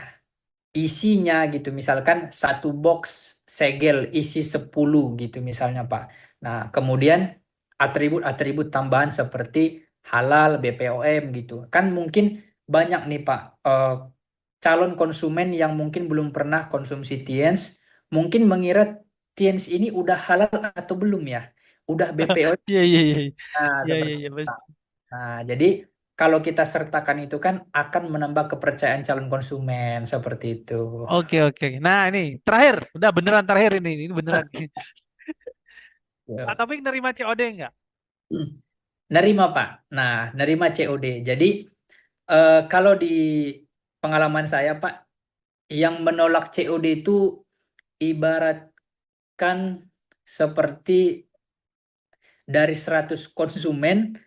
B: isinya gitu. Misalkan satu box segel isi 10 gitu misalnya Pak. Nah, kemudian atribut-atribut tambahan seperti halal, BPOM gitu. Kan mungkin banyak nih Pak calon konsumen yang mungkin belum pernah konsumsi Tiens, mungkin mengira Tiens ini udah halal atau belum ya? Udah BPOM.
A: Iya, iya, iya.
B: Nah,
A: Iya, iya,
B: seperti
A: iya.
B: itu, Pak. Nah, jadi kalau kita sertakan itu kan akan menambah kepercayaan calon konsumen seperti itu.
A: Oke, oke. Nah, ini terakhir. Udah beneran terakhir ini. Ini beneran. Pak
B: Ya.
A: Taufik nerima COD nggak?
B: Nerima Pak. Nah, nerima COD. Jadi kalau di pengalaman saya Pak, yang menolak COD itu ibaratkan seperti dari 100 konsumen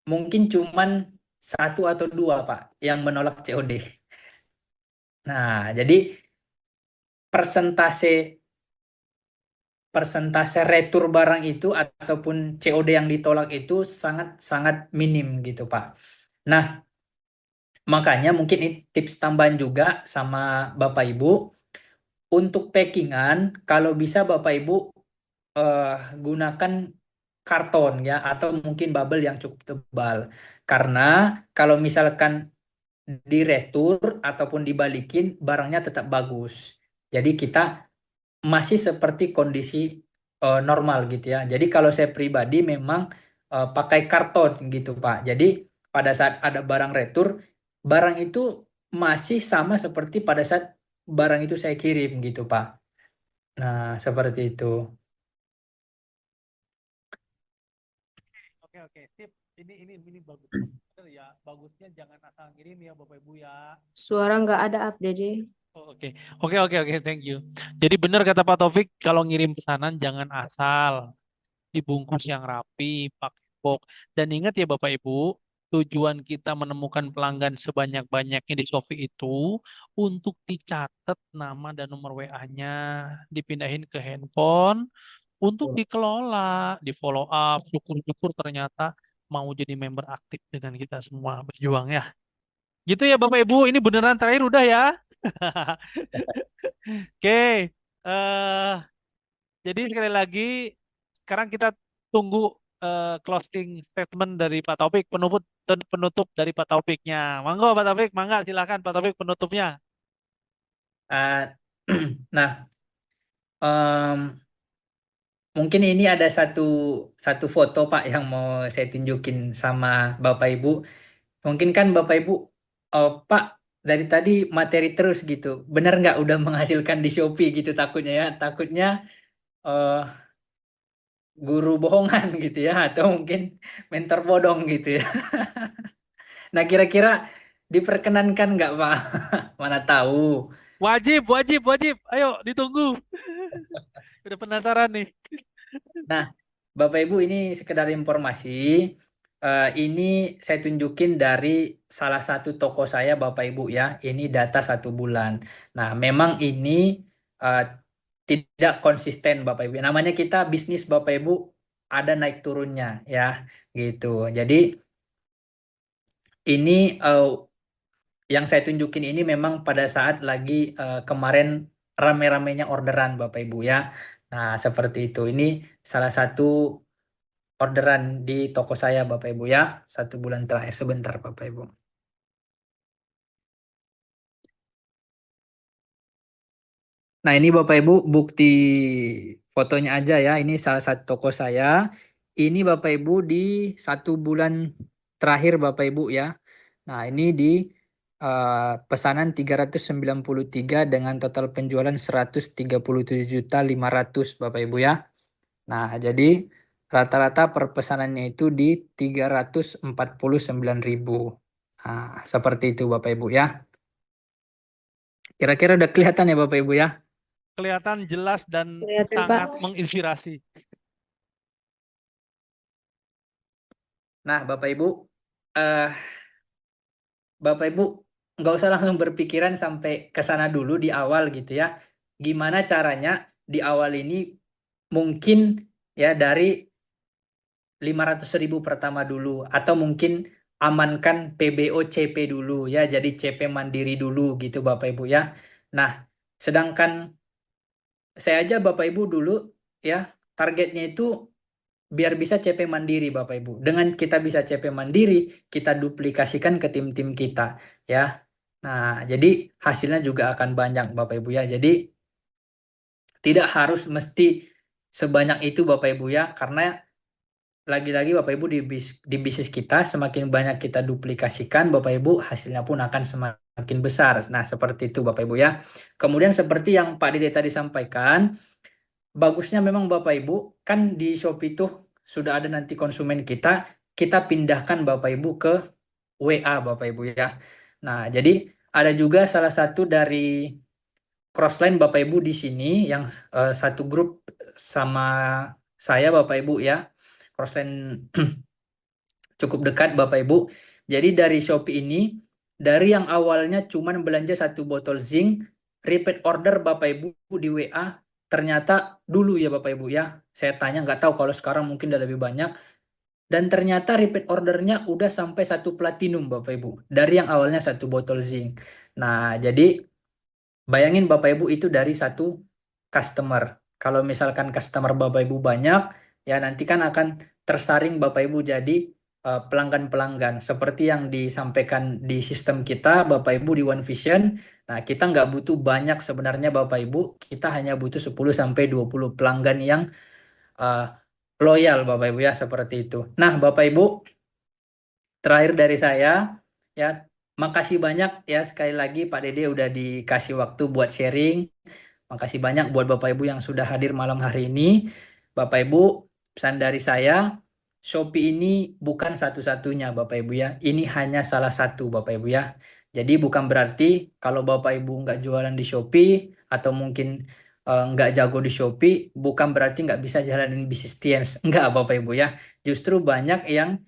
B: mungkin cuman satu atau dua Pak yang menolak COD. Nah, jadi persentase persentase retur barang itu ataupun COD yang ditolak itu sangat sangat minim gitu Pak. Nah, makanya mungkin ini tips tambahan juga sama Bapak Ibu untuk packingan kalau bisa Bapak Ibu eh, gunakan karton ya atau mungkin bubble yang cukup tebal. Karena kalau misalkan diretur ataupun dibalikin barangnya tetap bagus. Jadi kita masih seperti kondisi normal gitu ya. Jadi kalau saya pribadi memang pakai karton gitu Pak. Jadi pada saat ada barang retur, barang itu masih sama seperti pada saat barang itu saya kirim gitu Pak. Nah, seperti itu.
A: Oke, oke. Sip. Ini bagus. Bener ya. Bagusnya jangan asal ngirim ya Bapak Ibu ya.
C: Suara nggak ada update deh.
A: Oh, oke. Oke, oke, oke. Thank you. Jadi benar kata Pak Taufik, kalau ngirim pesanan jangan asal. Dibungkus yang rapi, pakai box. Dan ingat ya Bapak Ibu, tujuan kita menemukan pelanggan sebanyak-banyaknya di Shopee itu untuk dicatat nama dan nomor WA-nya, dipindahin ke handphone, untuk dikelola, di follow up, syukur-syukur ternyata mau jadi member aktif dengan kita semua berjuang ya. Gitu ya Bapak Ibu, ini beneran terakhir udah ya. Oke, eh jadi sekali lagi, sekarang kita tunggu closing statement dari Pak Taufik, penutup penutup dari Pak Taufiknya. Monggo Pak Taufik, mangga silakan Pak Taufik penutupnya.
B: Ah, nah, em, mungkin ini ada satu satu foto Pak yang mau saya tunjukin sama Bapak Ibu. Mungkin kan Bapak Ibu, Pak dari tadi materi terus gitu. Bener nggak udah menghasilkan di Shopee gitu takutnya ya. Takutnya eh, guru bohongan gitu ya. Atau mungkin mentor bodong gitu ya. Nah kira-kira diperkenankan nggak Pak? Mana tahu.
A: Wajib, wajib, wajib. Ayo ditunggu. Udah penasaran nih.
B: Nah Bapak Ibu ini sekedar informasi. Ini saya tunjukin dari salah satu toko saya Bapak Ibu ya. Ini data 1 bulan. Nah memang ini eh, tidak konsisten Bapak Ibu. Namanya kita bisnis Bapak Ibu ada naik turunnya ya gitu. Jadi ini yang saya tunjukin ini memang pada saat lagi kemarin rame-ramenya orderan Bapak Ibu ya. Nah, seperti itu. Ini salah satu orderan di toko saya Bapak Ibu ya. 1 bulan terakhir sebentar Bapak Ibu. Nah, ini Bapak Ibu bukti fotonya aja ya. Ini salah satu toko saya. Ini Bapak Ibu di 1 bulan terakhir Bapak Ibu ya. Nah, ini di pesanan 393 dengan total penjualan 137.500 Bapak Ibu ya. Nah, jadi rata-rata per pesanannya itu di 349.000. Nah, seperti itu Bapak Ibu ya. Kira-kira udah kelihatan ya Bapak Ibu ya?
A: kelihatan jelas dan
C: Kelihatan, Pak.
A: sangat menginspirasi.
B: Nah, eh, Bapak Ibu nggak usah langsung berpikiran sampai ke sana dulu di awal gitu ya. Gimana caranya di awal ini mungkin ya dari 500.000 pertama dulu atau mungkin amankan PBO CP dulu ya, jadi CP mandiri dulu gitu Bapak Ibu ya. Nah, sedangkan saya aja Bapak Ibu dulu ya targetnya itu biar bisa CP mandiri Bapak Ibu. Dengan kita bisa CP mandiri, kita duplikasikan ke tim-tim kita ya. Nah, jadi hasilnya juga akan banyak Bapak Ibu ya. Jadi tidak harus mesti sebanyak itu Bapak Ibu ya, karena lagi-lagi Bapak Ibu di bisnis kita semakin banyak kita duplikasikan Bapak Ibu hasilnya pun akan semakin besar. Nah, seperti itu Bapak Ibu ya. Kemudian seperti yang Pak Dede tadi sampaikan, bagusnya memang Bapak Ibu kan di Shopee itu sudah ada nanti konsumen kita pindahkan Bapak Ibu ke WA Bapak Ibu ya. Nah, jadi ada juga salah satu dari Crossline Bapak Ibu di sini yang satu grup sama saya Bapak Ibu ya. Crossline cukup dekat Bapak Ibu. Jadi dari Shopee ini, dari yang awalnya cuman belanja satu botol zinc, repeat order Bapak Ibu di WA, ternyata dulu ya Bapak Ibu ya, saya tanya nggak tahu kalau sekarang mungkin udah lebih banyak, dan ternyata repeat ordernya udah sampai satu platinum Bapak Ibu, dari yang awalnya satu botol zinc. Nah, jadi bayangin Bapak Ibu itu dari satu customer. Kalau misalkan customer Bapak Ibu banyak, ya nanti kan akan tersaring Bapak Ibu jadi pelanggan-pelanggan. Seperti yang disampaikan di sistem kita, Bapak Ibu di One Vision. Nah, kita nggak butuh banyak sebenarnya Bapak Ibu. Kita hanya butuh 10 sampai 20 pelanggan yang eh, loyal Bapak Ibu ya, seperti itu. Nah, Bapak Ibu, terakhir dari saya, ya makasih banyak ya sekali lagi Pak Dede udah dikasih waktu buat sharing. Makasih banyak buat Bapak Ibu yang sudah hadir malam hari ini. Bapak Ibu, pesan dari saya, Shopee ini bukan satu-satunya Bapak Ibu ya. Ini hanya salah satu Bapak Ibu ya. Jadi bukan berarti kalau Bapak Ibu nggak jualan di Shopee atau mungkin nggak jago di Shopee, bukan berarti nggak bisa jalanin bisnis Tiens. Nggak Bapak Ibu ya. Justru banyak yang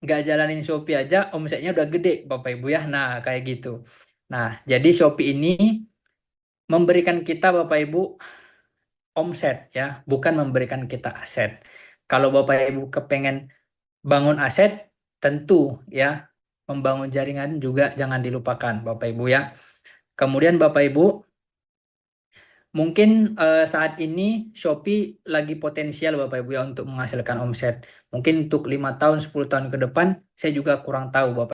B: nggak jalanin Shopee aja omsetnya udah gede Bapak Ibu ya. Nah, kayak gitu. Nah, jadi Shopee ini memberikan kita Bapak Ibu omset ya, bukan memberikan kita aset. Kalau Bapak Ibu kepengen bangun aset, tentu ya membangun jaringan juga jangan dilupakan Bapak Ibu ya. Kemudian Bapak Ibu, mungkin saat ini Shopee lagi potensial Bapak Ibu ya untuk menghasilkan omset. Mungkin untuk 5 tahun, 10 tahun ke depan, saya juga kurang tahu Bapak